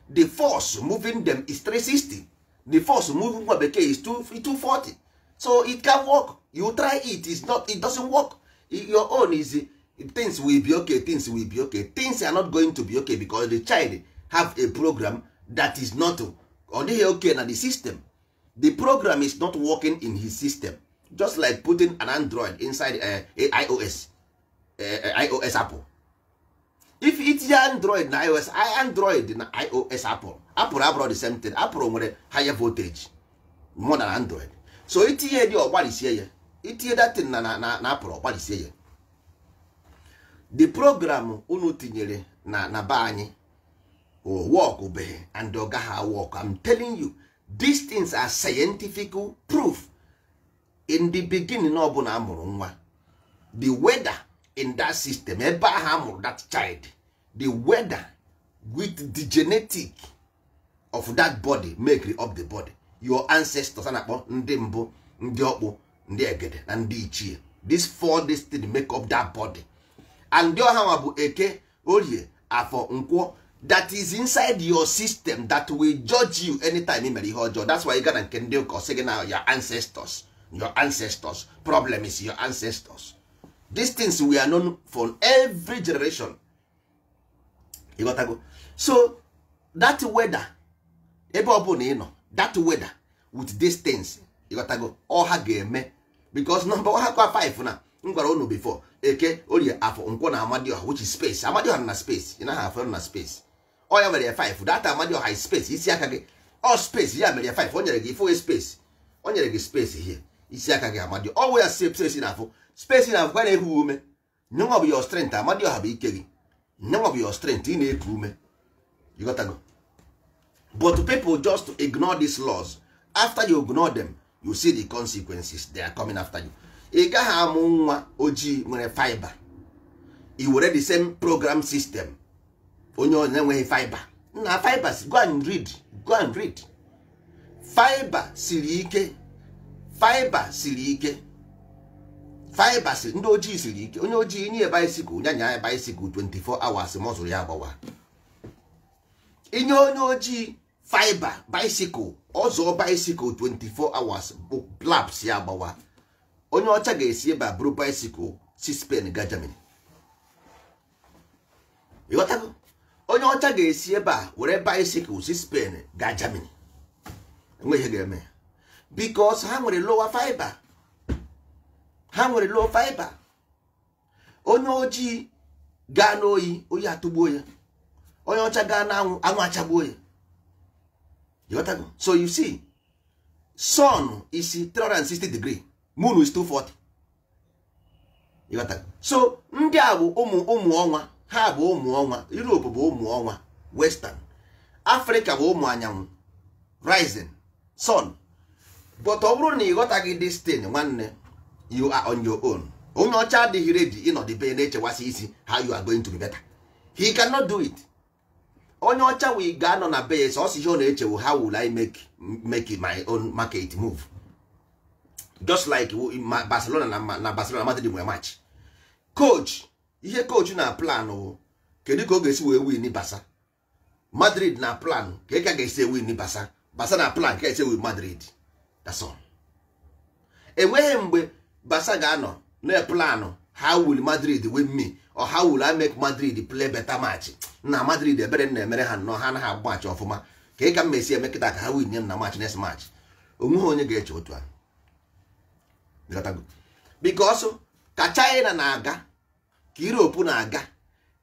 Speaker 1: the force moving them is 360. The force moving nwa bekee is 240. So it can work. You try it, it doesn't work. Your own is things will be okay, things will be okay. Things are not going to be okay because the child have a program that is not okay na the system. The program is not working in his system. Just like putting an Android inside iOS Apple. If it's Android na iOS, Android na iOS Apple abụrụ the same thing. Apple nwere higher voltage more than Android. So itinye dị ọgbalisie ya, itinye datin na Apple ọgbalisie ya. The program unu tinyere na be anyị work obey and ọ gaghị work. I'm telling you, these things are scientific proof. In the beginning ọ bụ na amụrụ nwa, the weather in that system, ebe ahụ amụrụ that child, the weather with the genetic of that body make up the body. Your ancestors na-akpọ ndị mbụ, ndị ọkpụ, ndị egede na ndị ichie, these 4 things make up that body. And ndị ọha bụ eke, orie, afọ, nkwọ, that is inside your system that will judge you anytime you mere ihe ọjọọ. That's why you got nke ndị ụka sị gị na your ancestors problem is your ancestors. These things we are known for every generation. You got to go. So that weather, ebe ọbụla ị nọ, that weather with these things, you got to go. All ha ga-eme because number one ha kwa 5 na m gwara unu before eke orie afọ nkwọ na Amadioha, which is space. Amadioha na space, ị naghị afọ na space. Ọ ya mere 5, that Amadioha is space. Isi aka gị all space ya mere 5. O nyere gị ifo space. O nyere gị space here. Isi aka gị Amadioha. All where space na afọ. Space na afọ kwa na-ehu ume. Nyenwa bụ your strength. Amadioha bụ ike gị. Nyenwa bụ your strength. Ị na-eku ume. You got to go. But people just ignore these laws. After you ignore them, you see the consequences. They are coming after you. Ị gaghị amụ nwa ojii nwere fiber. I were the same program system. Onye onye enweghị fiber. Na fibers, go and read. Go and read. Fiber siri ike. Fiber siri ike. Fiber siri ndị ojii siri ike. Onye ojii nye bicycle, nyanya bicycle 24 hours muscle ya agbawa. Inye onye ojii fiber bicycle, ọzọ bicycle 24 hours bụ laps ya agbawa. Onye ọcha ga-esi ebe a buru bicycle si Spain ga Germany. Ịghọtago? Onye ọcha ga-esi ebe a were bicycle si Spain ga Germany. Enwe ihe ga-eme because ha nwere lower fiber. Ha nwere low fiber. Onye ojii gaa n'oyi, oyi atụgbuo ya. Onye ọcha gaa n'anwụ, anwụ achagbuo ya. Ịghọtago? So you see, sun is 360 degree, moon is 240. Ịghọtago? So ndị a bụ ụmụ ọnwa, ha bụ ụmụ ọnwa. Europe bụ ụmụ ọnwa, western. Africa bụ ụmụ anyanwụ, rising sun. But ọ bụrụ na ịghọtaghị this thing, nwanne, you are on your own. Onye ọcha adịghị ready ịnọdebe na-echewasị isi how you are going to be better. He cannot do it. Onye ọcha we ga-anọ na base ọsị ihe ọ na-echewu how will I make my own market move. Just like Barcelona na Barcelona Madrid nwere match. Coach, ihe coach na plan o kedu ka ọ ga-esi wee win Barca. Madrid na plan ka ị ga-esi win Barca. Barca na plan ka esi win Madrid. That's all. Enweghị mgbe Barca ga-anọ na plan how will Madrid win me or how will I make Madrid play better match. Na Madrid ebere na-emere ha nọ ha na ha match ọfụma ka ị ka mmesi emekịta ka ha win nye na match next match. Onweghị onye ga-eche otu a. Because ka China na-aga, ka Europe na-aga,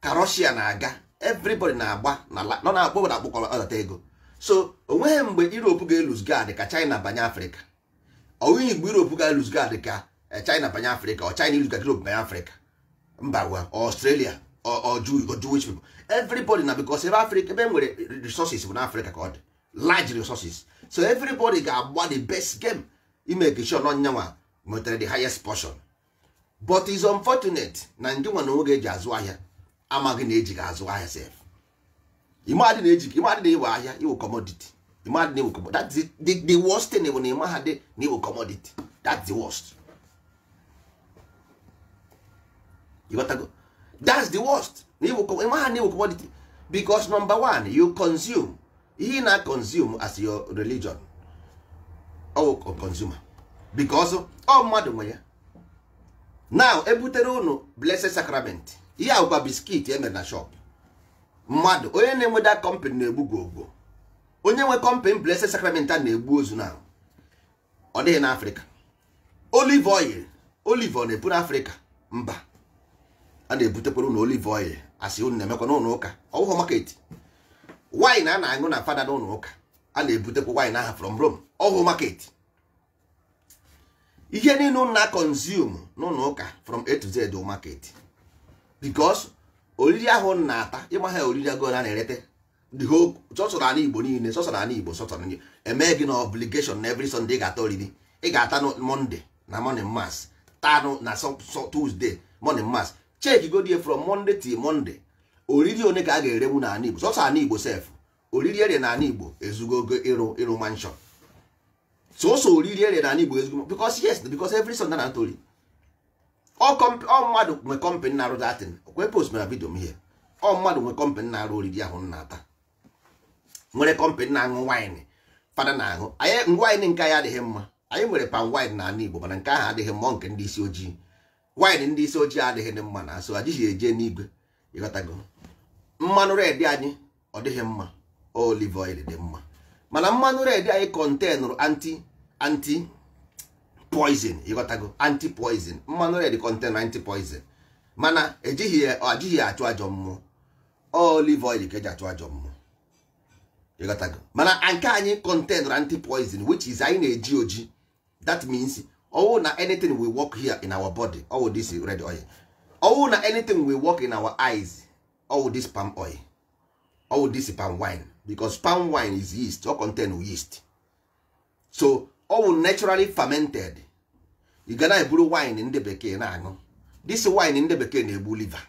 Speaker 1: ka Russia na-aga, everybody na-agba nọ na-akpọ na akpụkọrọ ọdata ego. So onweghị mgbe Europe ga-elose guard ka China banye Africa. Onweghị mgbe Europe ga-elose guard ka China banye Africa or China lose guard Europe banye Africa. Mba wa Australia or Jewish people. Everybody na because if Africa ebe nwere resources bụ na Africa ka ọ dị. Large resources. So everybody ga-agba the best game. Imeke sure na nyanwa nwetara the highest portion. But it's unfortunate na ndị nwa na nwoge eji azụ ahịa amaghị na eji ga-azụ ahịa sef. Imadị na iwe ahịa iwu commodity. Imadị na iwu commodity. That's the worst thing when you have na iwu commodity. That's the worst. You got to go. That's the worst. Iwu commodity. Because number one, you consume. You not consume as your religion. Or consumer. Because all mmadụ nwe ya. Now ebutere unu blessed sacrament. Ihe agwa biskit emere na shop. Mmadụ onye na-enwe that company na-egbu gogo. Onye nwe company blessed sacrament a na-egbu ozu na. Ọ dịghị na Africa. Olive oil na-ebu na Africa. Mba. A na-ebutekwara unu olive oil asị unu na-emekwa n'ụlọ ụka. Ọwụghọ market. Wine a na-aṅụ na fada n'ụlọ ụka. A na-ebutekwa wine aha from Rome. Ọwụghọ market. Ihe niile na consume n'ụlọ ụka from A to Z do market. Because oriri ahụ na-ata ịma ha oriri agụ na na-erete the whole sọsọ na Igbo niile sọsọ na Igbo sọsọ na eme gị na obligation na every Sunday ị ga-ata oriri. Ị ga-ata no Monday na morning mass, tano na Tuesday morning mass. Check go there from Monday till Monday. Oriri one ka a ga-erewu na Igbo sọsọ na Igbo sef. Oriri ere na Igbo ezugo ịrụ mansion. So oriri ere na Igbo ezugo because every Sunday na tori. All mmadụ nwe company na-arụ datin. Okwe post na video m here. All mmadụ nwe company na-arụ oriri ahụ na-ata. Nwere company na-aṅụ wine. Fada na-aṅụ. Anyị wine nke anyị adịghị mma. Anyị nwere palm wine na Igbo mana nke ahụ adịghị mma nke ndị isi ojii. wine ndị isi ojii adịghị dị mma na so adịghị eje n'igwe ịghọtago. Mmanụ red anyị ọ dịghị mma, olive oil dị mma, mana mmanụ red anyị contain anti poison ịghọtago, anti poison. Mmanụ red contain anti poison, mana ejighị achụ ajọ mmụọ, olive oil ka eji achụ ajọ mmụọ ịghọtago. Mana nke anyị contain anti poison, which is anyị na-eji oji. That means na anything we work here in our body, this red oil. Na anything we work in our eyes, this palm oil, this palm wine, because palm wine is yeast, or contain yeast. So naturally fermented. You gonna brew wine in the bekee na aṅụ. This wine in the bekee na-egbu liver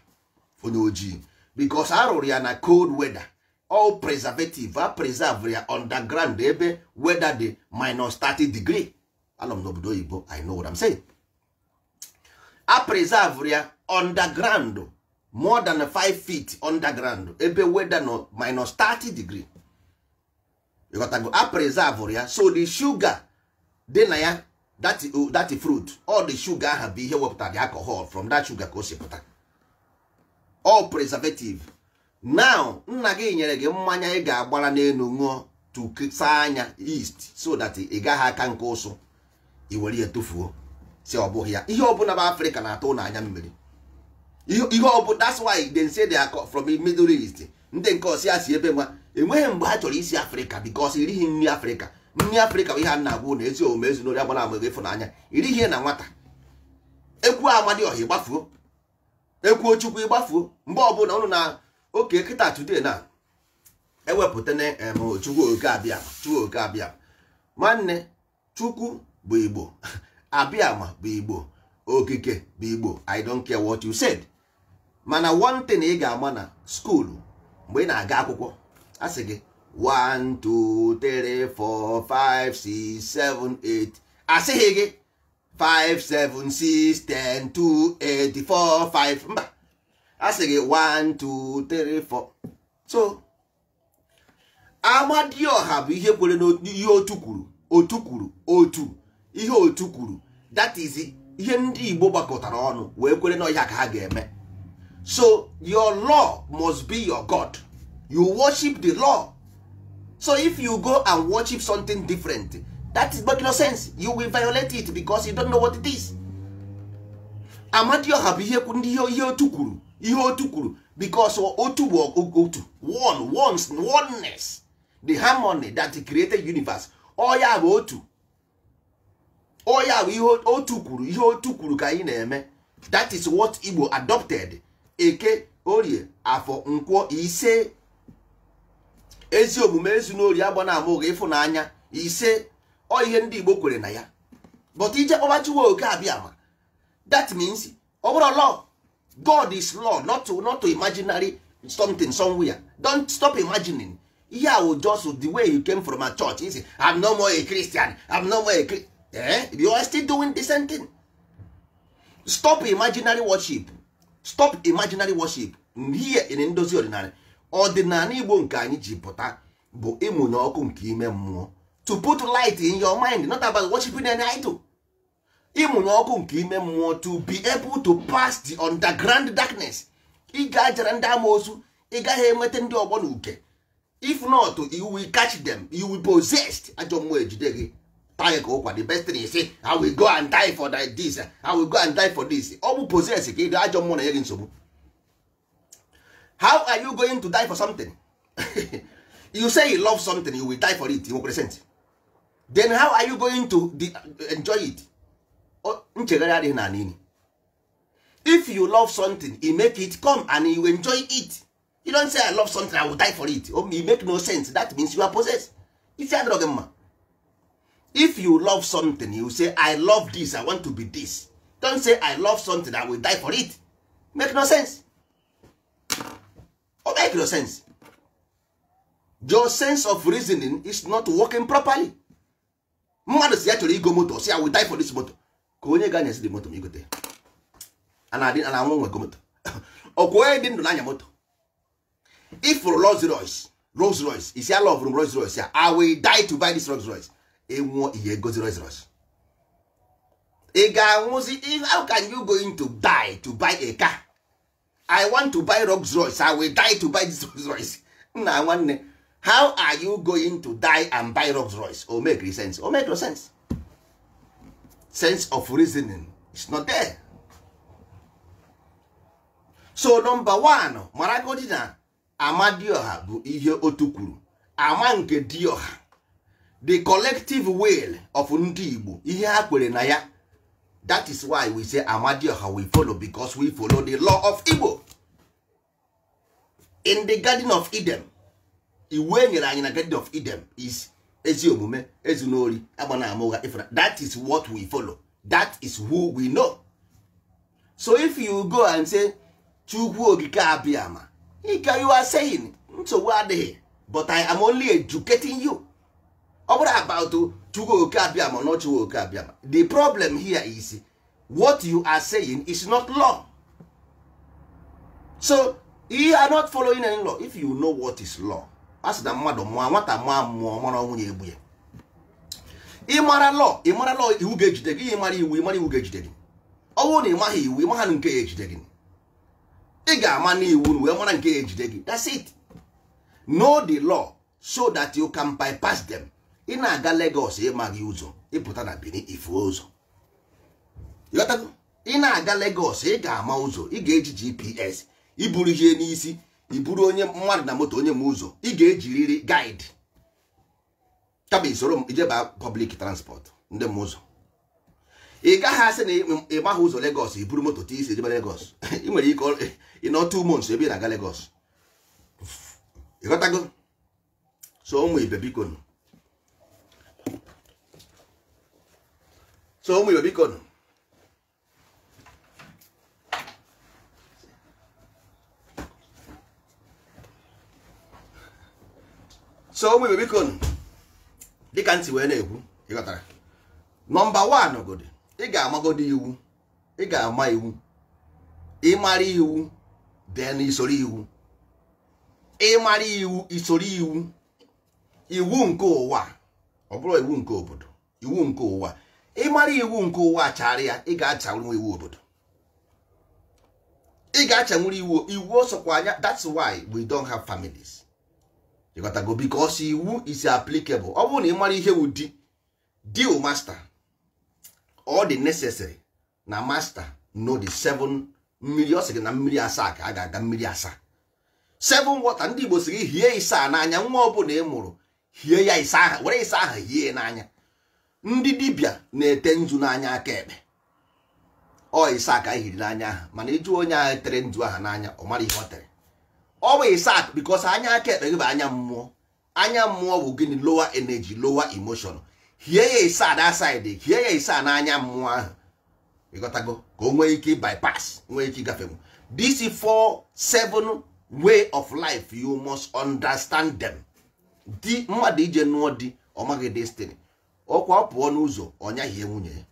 Speaker 1: onye ojii, because arụrụ ya na cold weather. All preservative preserve ya underground ebe weather dị -30 degree. Anọ m n'obodo oyibo, I know what I'm saying. Preserve ya underground more than 5 feet underground ebe weather no -30 degree. You got to go preserve ya, so the sugar dị na ya, that fruit, all the sugar ha bụ ihe wepụta the alcohol from that sugar ka o si pụta. All preservative. Now nna gị nyere gị mmanya ị ga-agbara n'elu ṅụọ to saa anya yeast, so that ị gaghị aka nke ụsụ i were ya tụfuo si ọ bụghị ya. Ihe ọbụla bụ Africa na-atụ n'anya mmiri. Ihe ọbụla, that's why they say they are from the Middle East. Ndị nke ọsị ya si ebe nwa enweghị mgbe ha chọrọ isi Africa, because irighị nri Africa. Nri Africa bụ ihe a na-agwụ na ezi omume ezi n'ori agbana ama ịfụnanya. Irighị ihe na nwata. Ekwu Amadioha ịgbafuo, ekwu Chukwu ịgbafuo. Mgbe ọbụla ụnụ na oke kịta today na ewepụta na Chukwu oke abịa nwanne. Chukwu bụ Igbo, Abịama bụ Igbo, okike bụ Igbo. I don't care what you said. Mana one thing ị ga-ama na school mgbe ị na-aga akwụkwọ asị gị 1 2 3 4 5 6 7 8, asịghị gị 5 7 6 10 2 8 4 5, mba, asị gị 1 2 3 4. So Amadioha bụ ihe kwere n'ihe otu kwuru, ihe otu kwuru. That is ihe ndị Igbo gbakọtara ọnụ wee kwere na ọhịa ka ha ga-eme. So your law must be your God. You worship the law. So if you go and worship something different, that is making no sense. You will violate it because you don't know what it is. Amadioha bụ ihe otu kwuru, because otu bụ oneness, the harmony that created universe. Oya bụ otu. Oya bụ ihe otu kwuru ka anyị na-eme. That is what Igbo adopted. Eke, Orie, Afọ, Nkwọ, ise. Ezi omume, ezi n'ori, agbana amụghị ịfụnanya, ise. Ọ ihe ndị Igbo kwere na ya. But ije kpọbachiwa oke abịama. That means ọ bụrụ law. God is law, not to imaginary something somewhere. Don't stop imagining. Yeah, just the way you came from a church. You say, I'm no more a Christian. I'm no more a Christian. You are still doing the same thing. Stop imaginary worship. Stop imaginary worship. Here in Ndozi Ordinary. Ordinary Igbo nke anyị ji pụta bụ ịmụnye ọkụ nke ime mmụọ. To put light in your mind, not about worshiping any idol. Ịmụnye ọkụ nke ime mmụọ, to be able to pass the underground darkness. Ị ga-ajara ndị amoosu, ị gaghị enweta ndị ọgbọ na uke. If not, you will catch them. You will possessed. Ajọ mmụọ ejide gị. The best thing is say, I will go and die for this. I will go and die for this. Ọ bụ possess gị, ajọ mmụọ na-enye gị nsogbu. How are you going to die for something? You say you love something, you will die for it. You present. Then how are you going to enjoy it? Nchegharị adịghị na nini. If you love something, you make it come and you enjoy it. You don't say I love something, I will die for it. It make no sense. That means you are possessed. If you love something, you say I love this, I want to be this. Don't say I love something, I will die for it. Make no sense. Or make no sense. Your sense of reasoning is not working properly. Mmadụ si actually go motor, say I will die for this motor. Ka onye ga anyasi the motor ma igote. Ana anwụ nwe go motor. Okwe dị ndụ n'anya motor. If for Rolls Royce, is your love from Rolls Royce, I will die to buy this Rolls Royce. Enwo ihe gozi Rolls Royce. ị ga-anwụzi. How can you going to die to buy a car? I want to buy Rolls Royce. I will die to buy this Rolls Royce. Nna nwanne, how are you going to die and buy Rolls Royce? O make sense? O make no sense. Sense of reasoning is not there. So number one, maragodi na Amadioha bụ ihe otu kwuru. Ama nke Dioha, the collective will of ndị Igbo, ihe ha kwere na ya. That is why we say Amadioha we follow, because we follow the law of Igbo. In the Garden of Eden, iwu enyere anyị na Garden of Eden is ezi omume, ezunori, agbana amụgha, ifra. That is what we follow. That is who we know. So if you go and say Chukwu Okike Abiama, you are saying nsogbu adịghị, but I am only educating you. About Chukwu Okike Abiama or not Chukwu Okike Abiama. The problem here is what you are saying is not law. So you are not following any law. If you know what is law, as the mmadụ mụọ nwata mụọ mara nwunye egbu ya. Ịmara law, iwu ga-ejide gị. Ịmara iwu ga-ejide gị. Ọ bụrụ na ịmaghị iwu, ịmaha nke ya ejide gị. Ị ga-ama n'iwu wee mara nke ya ejide gị. That's it. Know the law so that you can bypass them. Ị na-aga Lagos ịmaghị ụzọ, ịpụta na Benin ifuo ụzọ. Ị na-aga Lagos ị ga-ama ụzọ, ị ga-eji GPS, iburu ihe n'isi, iburu onye mmadụ na moto onye m ụzọ, ị ga-ejiriri guide. Kama isoro m ijeba public transport ndị m ụzọ. Ị gaghị asị na ịmaghị ụzọ Lagos, iburu moto ti isi ejebe Lagos. Ị nwere ike ịnọ 2 months ebe ị na-aga Lagos. Ịghọtago? So ụmụ ibe biko nụ. So ụmụ ibe biko nụ. So ụmụ ibe biko nụ. Dịka ntị wee na-ekwu, ịghọtara? Number 1 godi, ị ga-amagodi iwu. Ị ga-ama iwu. Ịmara iwu, then isoro iwu. Ịmara iwu, isoro iwu. Iwu nke ụwa, ọ bụrụ iwu nke obodo. Iwu nke ụwa. Ịmara iwu nke ụwa achara ya, ị ga-achanwu iwu obodo. Ị ga-achanwu iwu osokwa anya. That's why we don't have families. You got to go, because iwu is applicable. Ọ bụrụ na ịmara ihe wu deal master, all the necessary na master know the 7 million second na mmiri asaa ka a ga-aga mmiri asaa. 7 water ndị Igbo siri hie isa n'anya. Nwa ọbụla ị mụrụ hie ya isa aha, were isa aha hie n'anya. Ndị dibịa na-ete nzu n'anya aka ekpe. Ọ isa ka hiri n'anya aha, mana ịjụ onye ahụ tere nzu aha n'anya, ọ mara ihe ọ tere. Ọ bụ isa because anya aka ekpe gị bụ anya mmụọ. Anya mmụọ bụ gịnị? Lower energy, lower emotion. Hie ya isa that side, hie ya isa n'anya mmụọ ahụ. Ịghọtago? Ka o nwee ike bypass, nwee ike ịgafe. This is 4-7 way of life, you must understand them. Di mmadụ ije nụọ di, ọ maghị destiny. Ọkwa pụọ n'ụzọ, ọnya hie nwunye.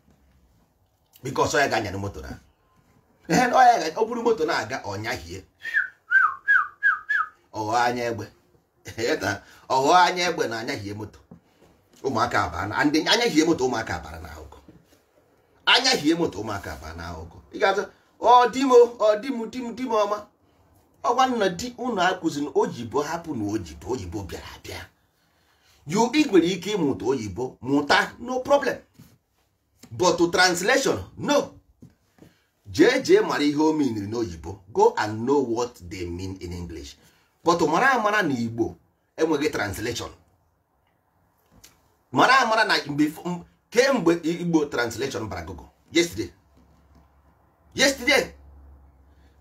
Speaker 1: Because ọ ya ga-anya moto na. Ọ bụrụ moto na-aga, ọnya hie. Ọghọ anya egbe. Ọghọ anya egbe na anya hie moto. Ụmụaka abara na ndị anya hie moto, ụmụaka abara na ahụgọ. Anya hie moto, ụmụaka abara na ahụgọ. Ị ga-azụ di m ọma. Ọgwa nna di unu akụziri oyibo, hapụ na oyibo bịara abịa. Ị nwere ike ịmụta oyibo, mụta, no problem. But to translation, no. Jee mara ihe o meaniri n'oyibo. Go and know what they mean in English. But mara na Igbo enweghị translation. Mara na kemgbe Igbo translation bara Google. Yesterday.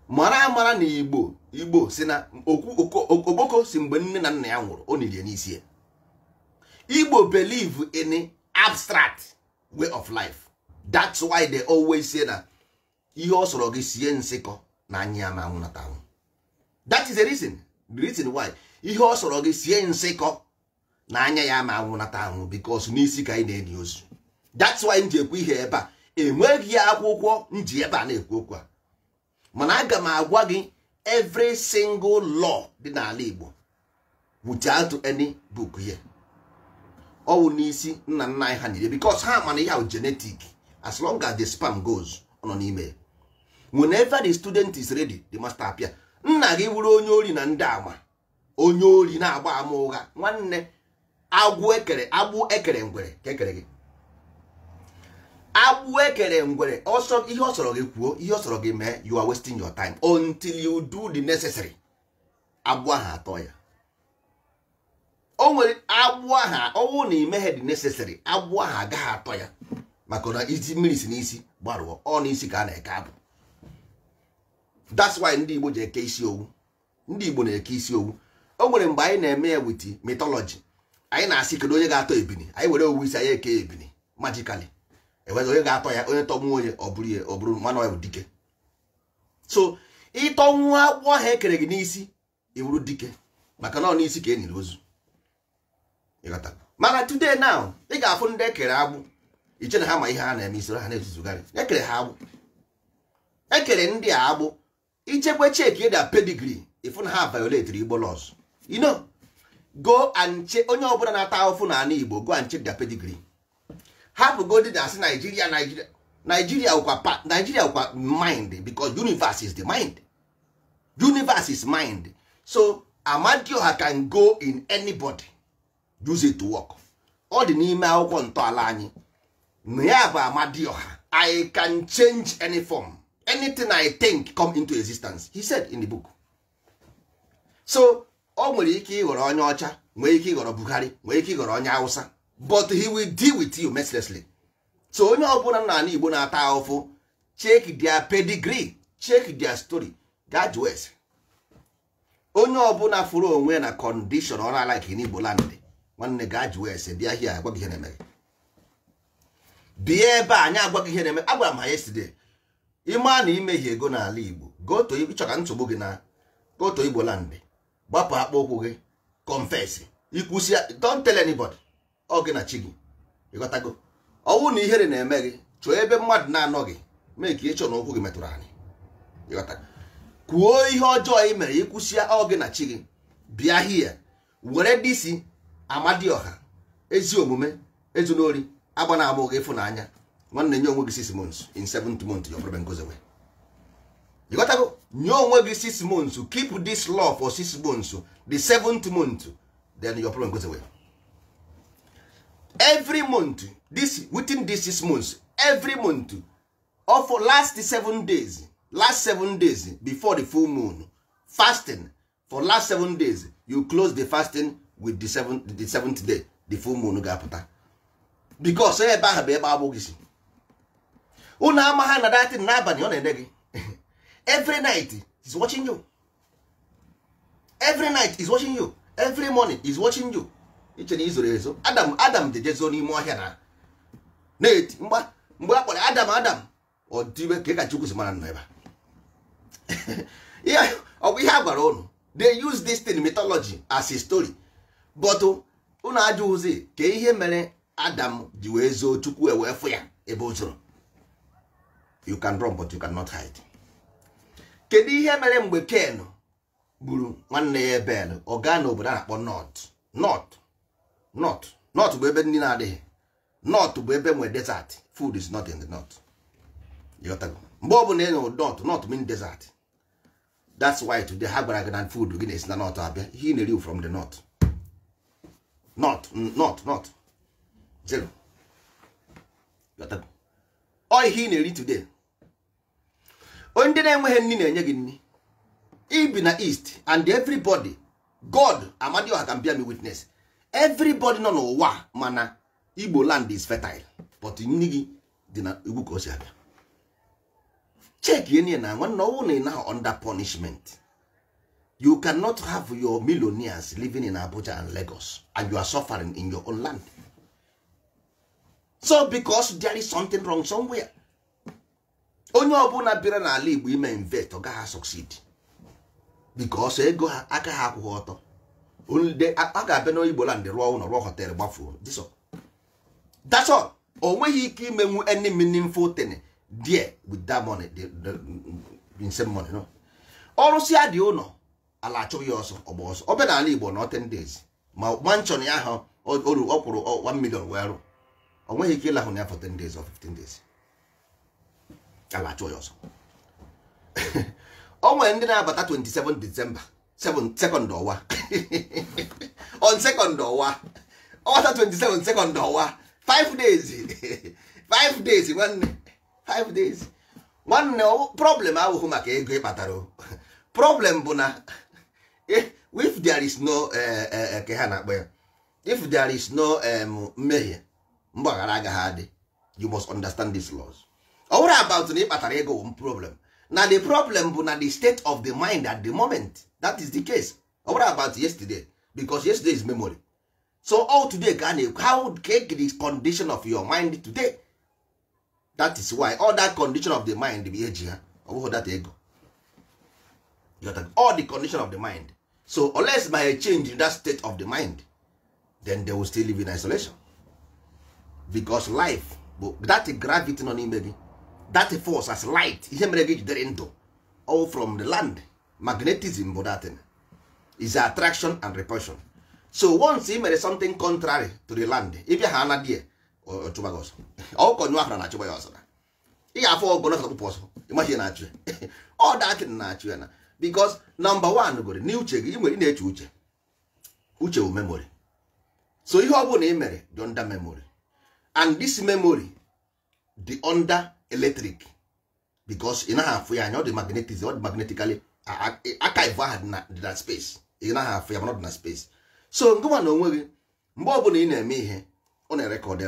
Speaker 1: Mara na Igbo si na Ogboko si mgbe nne na nna ya nwụrụ, o nilie n'isi ya. Igbo believe in abstract way of life. That's why they always say na ihe ọ sọrọ gị sie nsịkọ na anya ma nwụnata anwụ. That is the reason. The reason why ihe ọ sọrọ gị sie nsịkọ na anya ya ma nwụnata anwụ, because n'isi ka ị na-eni ozu. That's why nji ekwu ihe ebe a. Enweghị akwụkwọ nji ebe a na-ekwu okwu a. Mana aga m agwa gị every single law dị n'ala Igbo without any book here. Ọ wụ n'isi nna nna anyị ha niile, because ha mana ihe ahụ genetic. as long as the sperm goes on n'ime. Whenever the student is ready, the master appear. Nna gị wuru onye ori na ndị ama, onye ori na-agba ama ụgha, nwanne agbụ ekere ngwere ka ekere gị. Agbụ ekere ngwere ọsọ ihe ọ sọrọ gị kwuo, ihe ọ sọrọ gị mee, you are wasting your time until you do the necessary. Agbụ aha atọ ya. O nwere agbụ aha ọwụ na imeghe the necessary, agbụ aha agaghị atọ ya maka na isi mmiri si n'isi gbarụọ, ọ n'isi ka a na-eke abụ. That's why ndị Igbo ji eke isi owu. Ndị Igbo na-eke isi owu. O nwere mgbe anyị na-eme ya with mythology, anyị na-asị kedu onye ga-atọ ebini, anyị were owu isi anyị eke ebini magically. Enwere onye ga-atọ ya, onye tọgbuo onye ọ bụrụ nwanne ya bụ dike. So ịtọnwụ agbụ ahụ ekere gị n'isi iwuru dike maka na ọ n'isi ka eniri ozu. Mana today now ị ga-afụ ndị ekere agbụ iche na ha ma ihe ha na-eme isoro ha na-ezuzugharị. Ekere ha agbụ, ekere ndị a agbụ ichekwe cheki da pedigree ifu na ha violate Igbo laws. You know, go and check onye ọbụla na-ata ahụfụ na ana Igbo, go and check their pedigree. Hapụ go dị asị Nigeria ụkwa mind, because universe is the mind. Universe is mind. So Amadioha can go in anybody, use it to work. Ọ dị n'ime akwụkwọ ntọala anyị. Ya bụ Amadioha, I can change any form. Anything I think come into existence, he said in the book. So o nwere ike ịghọrọ onye ọcha, nwere ike ịghọrọ Buhari, nwere ike ịghọrọ onye Hausa, but he will deal with you mercilessly. So onye ọbụla na Igbo na-ata ahụfụ, check their pedigree, check their story, gaa jụọ ese. Onye ọbụla fụrụ onwe na condition ọ na-like in Igbo land, nwanne gaa jụọ ese, bịa hia agwa gị ihe na-eme. Bịa ebe anyị agwa gị ihe na-eme. Agwara m ha yesterday, ịma na imehie ego n'ala Igbo, go to ịchọka nsogbu gị na go to Igbo land, gbapụ akpa ụkwụ gị, confess, ikwusi, don't tell anybody, ọ gị na chi gị, ịghọtago. Ọwụ na ihere na-eme gị, chọọ ebe mmadụ na-anọ gị, mee ka ịchọ na ụkwụ gị metụrụ anyị, ịghọtago. Kwuo ihe ọjọọ ị mere, ikwusia ọ gị na chi gị, bịa hie were disi Amadioha, ezi omume, ezunori, agba na abụ gị ịfụnanya. Nwanne nye onwe gị 6 months, in 7th month your problem goes away. You got to go. Nye onwe gị 6 months, keep this law for 6 months, the 7th month, then your problem goes away. Every month, within these 6 months, every month, or for last 7 days, before the full moon, fasting for last 7 days, you close the fasting with the 7th day, the full moon ga-apụta. Because ebe ahụ bụ ebe agbụ gị si. Unu ama ha na datin n'abalị ọ na-ede gị. Every night he's watching you. Every night he's watching you. Every morning he's watching you. Iche na izoro ezo. Adam dejezo n'ime ọhịa na na-eti mgbe akpọrọ Adam ọ dịbe ka ka Chukwu si mara nọ ebe. Yeah, ọ bụ ihe a gwara unu. They use this thing mythology as a story. But unu ajụzi ka ihe mere Adam ji wee zoo Chukwu wee fụ ya ebe o zoro. You can run but you cannot hide. Kedu ihe mere mgbe Ken gburu nwanne ya Ebel, ọ gaa n'obodo a na-akpọ North bụ ebe ndị na-adịghị. North bụ ebe nwere desert. Food is not in the north. Mgbe ọ bụ na enyo north mean desert. That's why today ha gwara gị na food gị na-esi na north abịa. He na-eri from the north. North. Zero. All he na-eri today. Onye na-enweghị nni na-enye gị nni. Ibi na east and everybody, God, Amadioha can bear me witness. Everybody nọ n'ụwa mana Igbo land is fertile, but nni gị dị na ugwu ka o si abịa. Check yenye na nwanne ọwụ na now under punishment. You cannot have your millionaires living in Abuja and Lagos and you are suffering in your own land. So because there is something wrong somewhere. Onye ọbụla bịara n'ala Igbo ime invest ọ gaghị succeed. Because ego ha aka ha akwụghị ọtọ. A ga-abịa n'Igbo land rụọ ụlọ rụọ hotel gbafuo. That's all. O nweghị ike imenwu any meaningful thing there with that money, the same money, no. Ọrụ si adị ụlọ ala achọghị ya ọsọ ọgba ọsọ. Ọ bịa n'ala Igbo na 10 days. Ma mansion ya ahụ ọ kwụrụ 1 million wee rụ. O nweghị ike ịlahụ ya for 10 days or 15 days. ala achụ ya ọzọ. O nwere ndị na-abata 27 December 2nd ọwa on 2nd ọwa ọwata 27 2nd ọwa 5 days 5 days nwanne 5 days nwanne. Problem ahụhụ maka ego ịkpatara. Problem bụ na if there is no ke ha na-akpọ ya, if there is no mmehie, mgbaghara agaghị adị. You must understand these laws. Ọ bụrụ about na ịkpatara ego problem. Now the problem bụ na the state of the mind at the moment. That is the case. Ọ bụrụ about yesterday, because yesterday is memory. So all today ka na-ekwu how take the condition of your mind today. That is why all that condition of the mind bụ eji ha. Ọ bụghị that ego. All the condition of the mind. So unless by a change in that state of the mind, then they will still live in isolation. Because life, that gravity nọ n'ime gị, that force as light, ihe mere gị jidere ndụ, all from the land. Magnetism bụ that thing. Is attraction and repulsion. So once ị mere something contrary to the land, ịbịa ha na die ọchụba gị ọsọ. Ọkụkọ nyụọ ahụra na-achụba ya ọsọ. Ị ga-afọ ọgụ na ọkpụkpụ ọsọ. Ịmaghị na-achụ. All that thing na-achụ ya na. Because number one gụrụ n'uche gị, ị nwere na-eche uche. Uche bụ memory. So ihe ọ bụla ị mere dị under memory. And this memory dị under electric. Because ị naghị afụ ya anya, ọ dị magnetism, ọ dị magnetically archive ahụ dị na space. Ị naghị afụ ya mana ọ dị na space. So ngụwa na onwe gị, mgbe ọ bụla ị na-eme ihe, ọ na-record.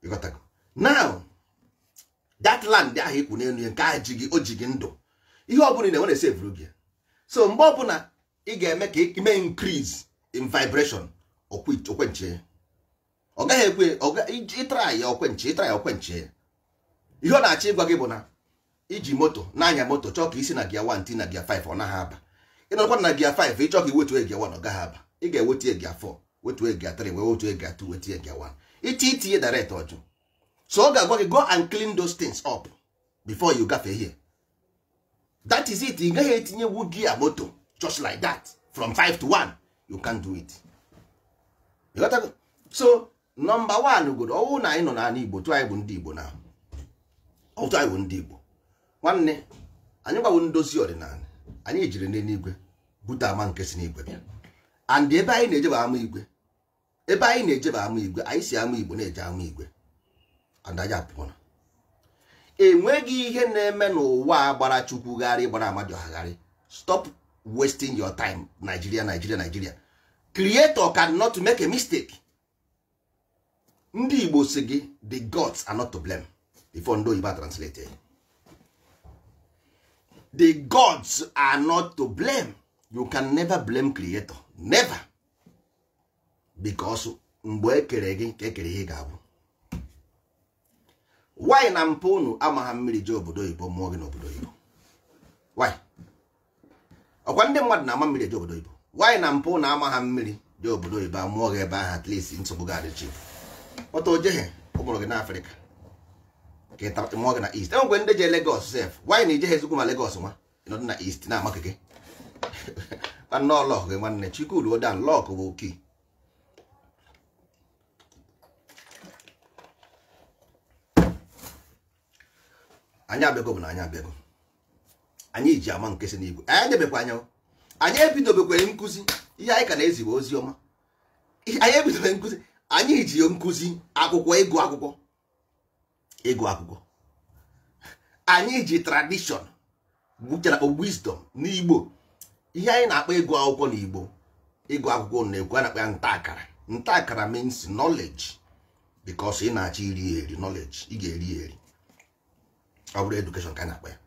Speaker 1: You got to go. Now, that land ahụ ikwu n'elu ya, nke ahụ ji gị, o ji gị ndụ. Ihe ọ bụla ị na-enwe na-esave gị. So mgbe ọ bụla ị ga-eme ka ime increase in vibration, okwenche. Ọ gaghị ekwe, ịtara ya okwenche. Ihe ọ na-achọ ịgwa gị bụ na iji moto na-anya moto chọọ ka isi na gia 1 ti na gia 5 ọ naghị aba. Ị nọkwa na gia 5 ịchọ ka iwetu gia 1 ọ gaghị aba. Ị ga-ewetu gia 4, wetu gia 3, wee wetu gia 2, wetu gia 1. Itinye direct ọjụ. So ọ ga-agwa gị go and clean those things up before you gafee here. That is it. Ị gaghị etinye wu gia moto just like that from 5 to 1. You can't do it. You got to go. So number 1 good. Ọwụ na anyị nọ n'ala Igbo, tụ anyị bụ ndị Igbo na. Otu anyị bụ ndị Igbo. Nwanne, anyị gbawo ndozi ọdịnala. Anyị jiri n'eluigwe bute ama nke si n'igwe bịa. And ebe anyị na-ejeba ama igwe. Ebe anyị na-ejeba ama igwe, anyị si ama Igbo na-eje ama igwe. And anyị apụọ na. Enweghị ihe na-eme n'ụwa gbara Chukwugharị, gbara Amadiohagharị. Stop wasting your time. Nigeria. Creator cannot make a mistake. Ndị Igbo si gị, the gods are not to blame. Before ndo Igbo translated. The gods are not to blame. You can never blame creator. Never. Because mgbe ekere gị ka ekere ihe ga-abụ. Why na mpụ unu amagha mmiri je obodo Igbo mụọ gị n'obodo Igbo? Why? Ọkwa ndị mmadụ na-ama mmiri je obodo Igbo. Why na mpụ na amagha mmiri je obodo Igbo amụọ gị ebe ahụ at least nsogbu ga-adị chi. Ọtọ ojehe ụmụrụ gị n'Afrịka. Ka ịtapụta mụọ gị na East. Enwekwe ndị je Lagos sef. Why na ije ezigbo ma Lagos nwa? Ịnọdụ na East na amakeke. Anọ lọk gị nwanne Chikudu Odan lọk bụ oki. Anyị abịago bụ na anyị abịago. Anyị ji ama nke si n'Igbo. Anyị debekwa anya. Anyị ebidobekwere nkụzi. Ihe anyị ka na-ezigbo ozi ọma. Anyị ebidobe nkụzi. Anyị ji nkụzi akwụkwọ ego akwụkwọ. Anyị ji tradition buchara wisdom n'Igbo. Ihe anyị na-akpọ ego akwụkwọ n'Igbo. Ego akwụkwọ na-ekwu na-akpọ ya ntaakara. Ntaakara means knowledge. Because ị na-achọ iri knowledge. Ị ga-eri eri. Ọ bụrụ education ka na-akpọ ya.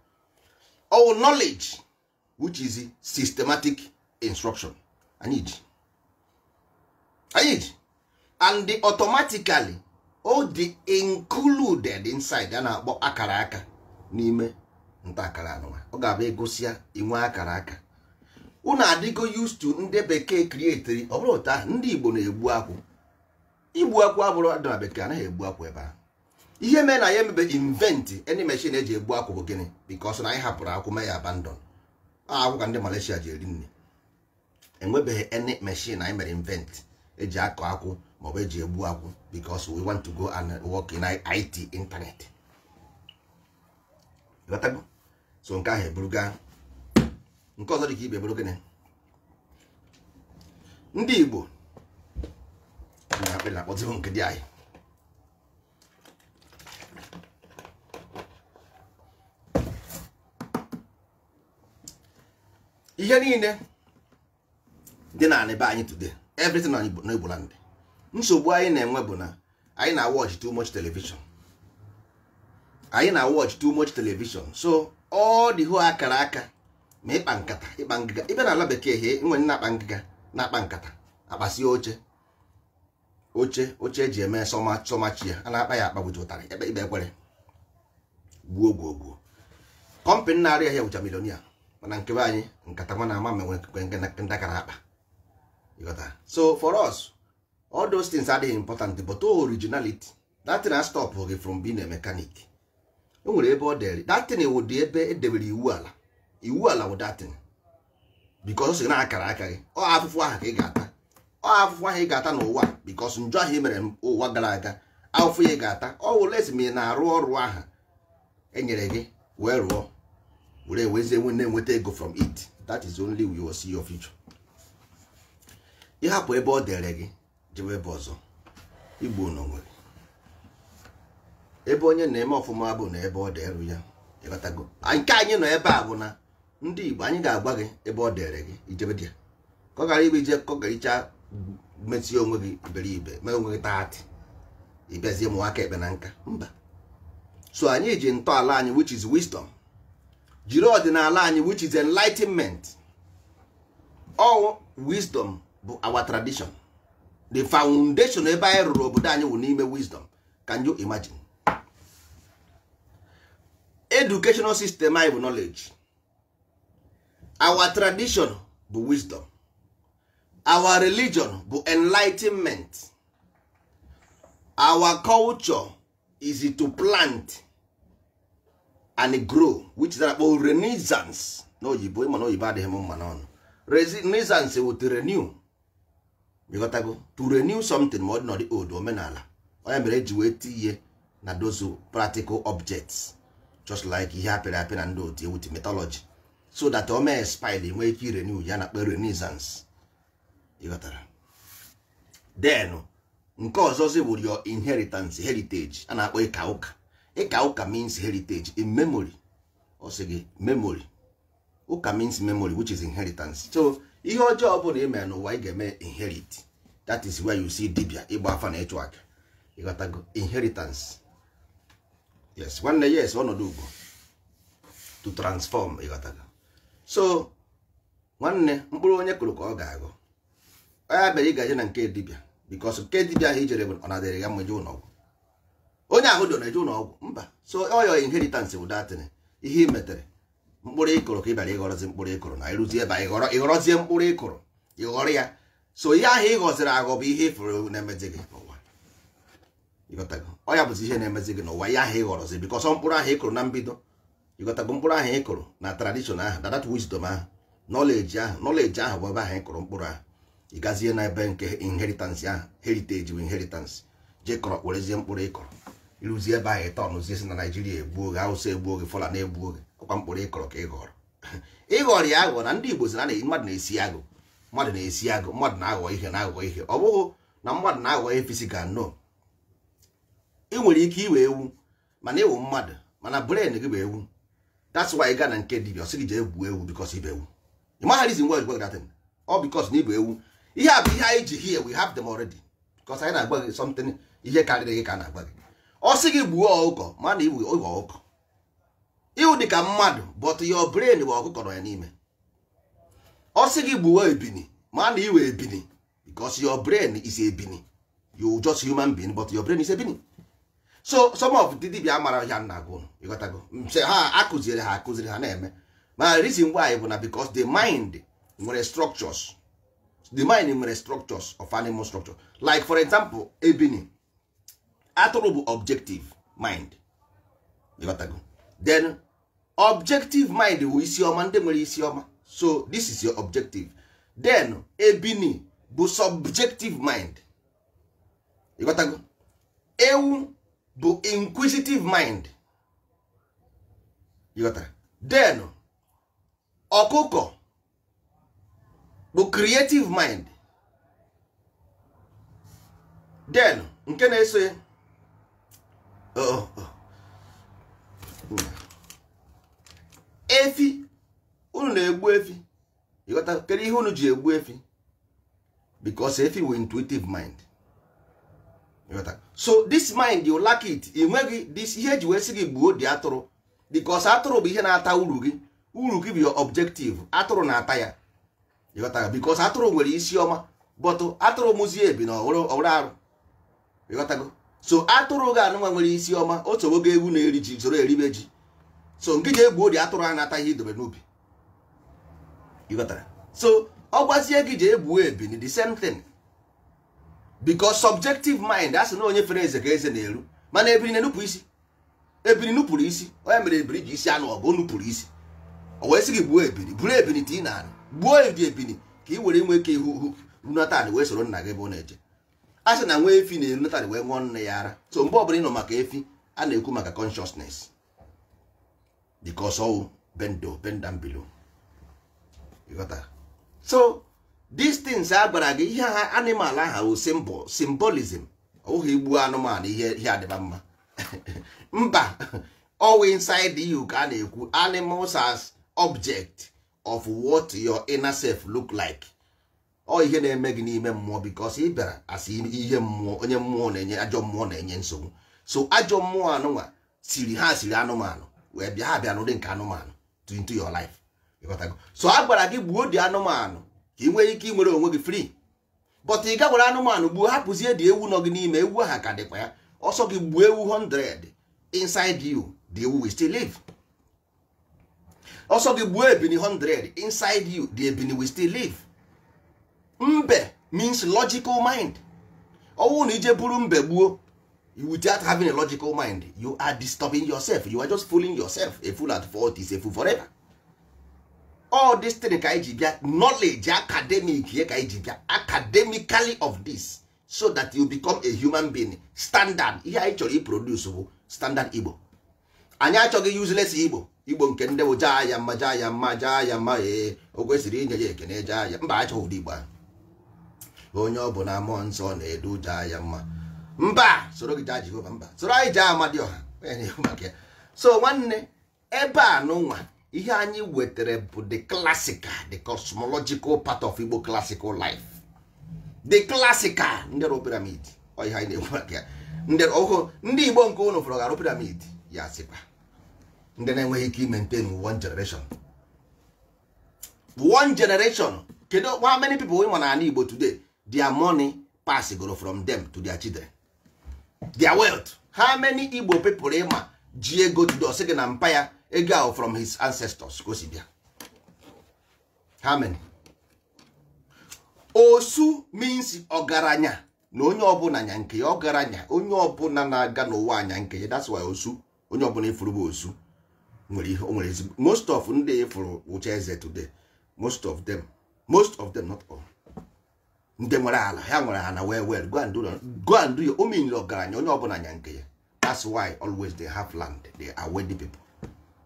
Speaker 1: All knowledge which is systematic instruction. Anyị ji. And automatically all the included inside ya na-akpọ akara aka n'ime ntaakara anụwa. Ọ ga-abụ egosi ya inwe akara aka. Unu adịgo used to ndị bekee create. Ọ bụrụ ụta ndị Igbo na-egbu akwụ. Igbu akwụ abụrụ adị na bekee anaghị egbu akwụ ebe ahụ. Ihe mee na ya emebe invent any machine eji egbu akwụ bụ gịnị? Because na anyị hapụrụ akwụ mee ya abandon. Akwụ ka ndị Malaysia ji eri nne. Enwebeghị any machine anyị mere invent eji akọ akwụ maọbụ eji egbu akwụ because we want to go and work in IT internet. ịghọtago. So nke ahụ eburuga nke ọzọ dị ka ibe bụrụ gịnị, ndị Igbo na-akpị na-akpọzibu nke dị anyị ihe niile dị n'ala ebe anyị today, everything na Igbo land. Nsogbu anyị na-enwe bụ na anyị na-watch too much television. Anyị na-watch too much television, so ọ dị hụ akara aka ma ịkpa nkata ịkpa ngịga. Ibe na ala bekee ihe nwere na-akpa ngịga na-akpa nkata akpasi oche eji eme sọmachi ya a na-akpa ya akpa bụji ụtarị ikpe ekwere gbuo kọmpanị na-arịa ya wụcha milonia, mana nke be anyị nkata nwa na-ama menwe ndakara akpa. So for us all those things adịghị important, but originality, that thing has stop gị from being a mechanic. O nwere ebe ọ dịrị that thing wụ dị ebe edebere iwu ala wụ that thing, because o si na akara aka gị ọ afụfụ ahụ ka ị ga-ata, ọ afụfụ ahụ ị ga-ata n'ụwa, because njọ ahụ ị mere ụwa gara aga afụfụ ya ị ga-ata. Ọ wụ lesmi na-arụ ọrụ ahụ enyere gị wee rụọ were wezie na-enweta ego from it. That is only we will see your future. Ịhapụ ebe ọ dịrị gị jewe ebe ọzọ. Igbo n'onwe ebe onye na-eme ọfụma bụ na ebe ọ dịrụ ya, ịghọtago. Nke anyị nọ ebe a bụ na ndị Igbo anyị ga-agwa gị ebe ọ dịrị gị ijebe dị ya, ka ọ gara ibe ije kọgaricha mesie onwe gị iberibe mee onwe gị taatị ịbịazie mụ aka ekpe na nka mba. So anyị ji ntọala anyị which is wisdom, jiri ọdịnala anyị which is enlightenment. All wisdom bụ our tradition, the foundation ebe anyị rụrụ obodo anyị wụ n'ime wisdom. Can you imagine? Educational system anyị bụ knowledge, our tradition bụ wisdom, our religion bụ enlightenment, our culture is to plant and grow, which is about renaissance. No oyibo ịma na oyibo adịghị m mma n'ọnụ. Renaissance wụ to renew, you got to go to renew something ma ọ dị n'ọdị old omenala. Onye mere eji wee tinye na those practical objects, just like ihe apịrị na ndị otu with mythology, so that o mee spile nwee ike renew ya na kpe renaissance. You got to. Then nke ọzọzi bụ your inheritance, heritage. A na-akpọ ịka ụka means heritage in memory. Ọ sị gị memory. Ụka means memory, which is inheritance. So ihe ọjọọ bụ na ime n'ụwa ị ga-eme inherit. That is where you see dibia ịgba afa na ịchụ aka. You got to go inheritance. Yes, one day, yes, ọnọdụ ugwu to transform. You got to go. So nwanne mkpụrụ onye kụrụ ka ọ ga-agụ. Onye bịara ị gaje na nke dibia, because nke dibia ahụ ijere bụ ọ na-adịrị ya mma eje ụlọ ọgwụ. Onye ahụ dị na eje ụlọ ọgwụ mba. So all your inheritance bụ datin ihe ị metere. Mkpụrụ ịkụrụ ka ị bịara ịghọrọzi mkpụrụ ịkụrụ na ịrụzie ebe ịghọrọzie mkpụrụ ịkụrụ ịghọrọ ya. So ihe ahụ ịghọziri aghọ bụ ihe ịfụrụ na-emezi gị n'ụwa. Ịghọtago ọ ya bụzi ihe na-emezi gị n'ụwa, ya ahụ ịghọrọzi, because mkpụrụ ahụ ịkụrụ na mbido. Ịghọtago mkpụrụ ahụ ịkụrụ na tradition ahụ, that wisdom ahụ, knowledge ahụ bụ ebe ahụ ịkụrụ mkpụrụ ahụ. Ị gazie na ebe nke inheritance ahụ, heritage bụ inheritance, je kọrọ werezie mkpụrụ ịkụrụ ịrụzie ebe ahụ ịta ọnụzie si na Naijiria egbuo gị, Hausa egbuo gị, Fọla na-egbuo gị, ọkwa mkpụrụ ịkụrụ ka ịghọrọ. Ịghọrọ ya aghọ na ndị Igbo si na mmadụ na-esi agụ, mmadụ na-aghọ ihe. Ọ bụghị na mmadụ na-aghọ ihe physical, no. Ị nwere ike iwe ewu mana ịwụ mmadụ, mana brain gị bụ ewu. That's why ị ga na nke dibia ọ sị gị jee gbuo ewu because ibe ewu. You might have reason why you that thing. All because na ibe ewu. Ihe a bụ ihe anyị ji here, we have them already. Because anyị na-agba gị something ihe karịrị gị ka na-agba gị. Ọ sị gị gbuo ọkụkọ mana iwu ọkụkọ. Iwu dị ka mmadụ, but your brain bụ ọkụkọ nọ ya n'ime. Ọ sị gị gbuo ebini mana iwe ebini, because your brain is ebini. You just human being, but your brain is ebini. So some of the dibia amara ya na-agụ, you got to go. Say ha akụziri ha na-eme. Ma reason why bụ na because the mind nwere structures. The mind nwere structures of animal structure. Like for example, ebini. Atụrụ bụ objective mind. You got to go. Then objective mind bụ isi ọma, ndị nwere isi ọma. So this is your objective. Then ebini bụ subjective mind. You got to go. Ewu bụ inquisitive mind. ịghọtara. Then ọkụkọ bụ creative mind. Then nke na-eso ya efi. Unu na-egbu efi, ịghọta. Kedu ihe unu ji egbu efi? Because efi were intuitive mind, ịghọta. So this mind you lack it. Ị nweghị this ihe eji wee sị gị gbuo dị atụrụ, because atụrụ bụ ihe na-ata uru gị. Uru gị bụ your objective. Atụrụ na-ata ya, ịghọta. Because atụrụ nwere isi ọma, but atụrụ mụzie ebi na ọrụ arụ, ịghọtago. So atụrụ ga-anụnwa nwere isi ọma, o sowo gị ewu na-eri ji soro eribe ji. So nke ji egbuo dị atụrụ a na-ata ihe idobe n'ubi, ịghọtara. So ọ gwazie gị je egbuo ebini, the same thing. Because subjective mind asị na onye fere eze ka eze na-eru, mana ebini na-enupụ isi. Ebini nupụrụ isi, onye mere ebiri ji isi anụ ọgụ nupụrụ isi. O wee sị gị gbuo ebini, buru ebini tii na anị, gbuo ebini ka ị were inwe ike ihu runata wee soro nna gị ebe ọ na-eje. A sị na nwa efi na-erunata wee ṅụọ nne ya ara. So mgbe ọbụla ị nọ maka efi, a na-ekwu maka consciousness, because all bend down below, ịghọtara. So these things a gwara gị ihe ha animal aha o symbolism. Oge igbu anụmanụ ihe adịba mma mba, all inside you ka a na-ekwu animals as object of what your inner self look like. Ọ ihe na-eme gị n'ime mmụọ, because ị bịara asị ihe mmụọ, onye mmụọ na-enye, ajọ mmụọ na-enye nsogbu. So ajọ mmụọ anụnwa siri anụmanụ wee bịa n'ụdị nke anụmanụ to into your life, ịghọtago. So a gwara gị gbuo dị anụmanụ ka ị nwee ike inwere onwe gị free, but ị ga gwara anụmanụ gbuo, hapụzie dị ewu nọ gị n'ime. Ewu aha ka dịkwa ya. Ọsọ gị gbuo ewu 100 inside you, the ewu will still live. Ọsọ gị gbuo ebini 100 inside you, the ebini will still live. Mbe means logical mind. Ọwụ na ije buru mbe gbuo without having a logical mind, you are disturbing yourself. You are just fooling yourself. A fool at 40 is a fool forever. All this thing ka iji bịa, knowledge academic ye ka iji bịa, academically of this, so that you become a human being. Standard ihe anyị chọrọ iproduce bụ standard Igbo. Anyị achọghị useless Igbo. Igbo nke ndị bụ jaa ya mma o kwesịrị inye ya ekene jaa ya mba. Achọghị ụdị Igbo ahụ. Onye ọ bụ na mmụọ nsọ na-edu jaa ya mma mba, soro gị jaa Jehova mba, soro anyị jaa Amadioha. So nwanne, ebe a n'ụwa ihe anyị wetere bụ the classical, the cosmological part of Igbo classical life. The classical ndị rụ pyramid, ọ ihe anyị na-ekwu maka ya. Ndị Igbo nke ụnụ fọrọ ga-arụ pyramid ya sịkwa ndị na-enweghị ike maintain one generation. Kedu how many people we want na Igbo today, their money pass go from them to their children, their wealth. How many Igbo people ịma ji ego to the second empire ego from his ancestors go see there? How many? Osu means ọgaranya na onye ọbụla nya nke ya. Ọgaranya onye ọbụla na-aga n'ụwa anya nke ya. That's why osu, onye ọbụla ifuru bụ osu nwere ihe o nwere. Most of ndị ifuru uche eze today, most of them not all, ndị nwere ala ha nwere ana well go and do your own ọgaranya onye ọbụla nya nke ya. That's why always they have land, they are wealthy people,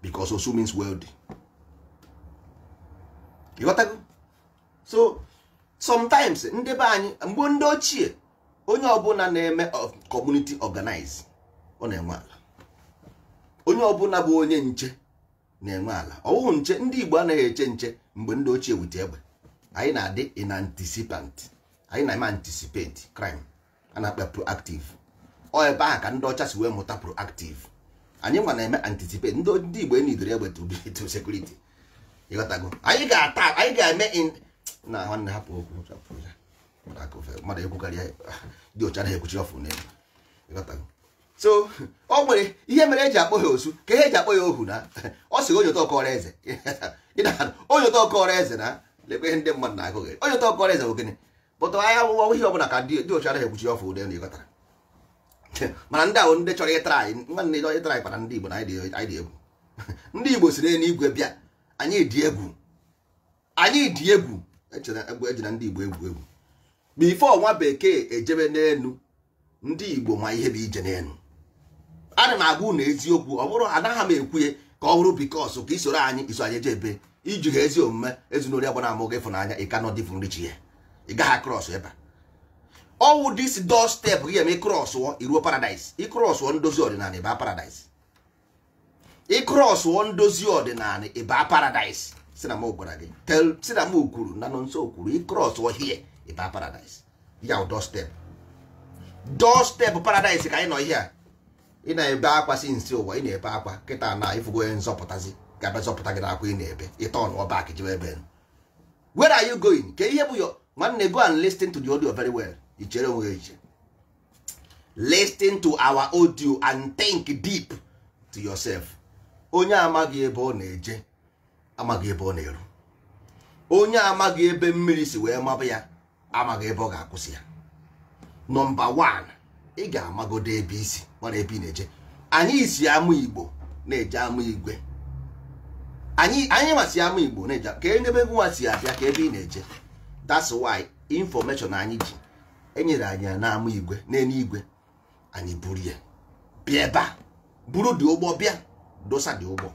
Speaker 1: because osu means wealthy. You got to go? So sometimes ndị be anyị mgbe ndị ochie onye ọbụla na-eme community organize ọ na-enwe ala. Onye ọbụla bụ onye nche na-enwe ala. Ọwụhụ nche, ndị Igbo anaghị eche nche mgbe ndị ochie wute egbe. Anyị na-adị in anticipant. Anyị na-eme anticipate crime. A na-akpa proactive. Ọ ebe ahụ ka ndị ọcha si wee mụta proactive. Anyị nwa na-eme anticipate. Ndị Igbo enidere egbe to security. Ịghọtago? Anyị ga-ata, anyị ga-eme in na nwanne hapụ okwu chapụ ya. Mmadụ ekwukarịa dị ọcha na-ekwuchi ọfụ n'elu. Ịghọtago? So ọ nwere ihe mere eji akpọ ya osu, ka ihe eji akpọ ya ohu na ọ sị onye ụtọ ọkọrọ eze. Onye ụtọ ọkọrọ eze na lekwe ihe ndị mmadụ na-agụghị. Onye ụtọ ọkọrọ eze bụ gịnị? Pụta anyị abụọ ihe ọbụla ka dị ọcha na-ekwuchi ọfụ n'elu. Ịghọtara? Mana ndị ahụ ndị chọrọ ịtara anyị, nwanne ịtara anyị kpara ndị Igbo na anyị dị egwu. Ndị Igbo siri n'igwe bịa, anyị dị egwu. Eji na ndị Igbo egwu. Before nwa bekee ejebe n'enu, ndị Igbo ma ihe bụ ije n'enu. Ana m agwa unu eziokwu, ọ bụrụ anaghị m ekwuye, ka ọ bụrụ bikos ka isoro anyị iso anyị eje ebe iji ha ezi omume ezinori agba na-amụ gị ịfụnanya ị ka nọ dị nri chi ya ị gaghị krọs ebe ọwụ dis door step gị eme ịkrọsụọ iruo paradise ịkrọsụọ ndozi ọdịnala ịba paradise ịkrọsụọ ndozi ọdịnala ịba paradise si na m gwara gị si na m kwuru na nọ nso kwuru ịkrọsụọ hie ịba paradise ya door step paradise ka anyị nọ ihe a ị na-ebe akwa si nsi ụwa ị na-ebe akwa kịta na ịfụgo onye nzọpụtazi ga-abịa zọpụta gị n'akwa ị na-ebe ịta ọnụọba akị jiwe ebe where are you going ka ihe bụ yo nwanne go and listen to the audio very well ichere onwe eche listen to our audio and think deep to yourself onye amaghị ebe ọ na-eje amaghị ebe ọ na-eru onye amaghị ebe mmiri si wee maba ya amaghị ebe ọ ga-akwụsị ya nọmba 1 ị ga-amagodo ebe isi mara ebe ị na-eje anyị si amụ Igbo na-eje amụ igwe anyị masị amụ Igbo na-eje ka ebe nwa si abịa ka ebe ị na-eje that's why information anyị ji enyere anyị na amụ igwe n'elu igwe anyị buru ya bịa ebe a buru dị ụgbọ bịa dosa dị ụgbọ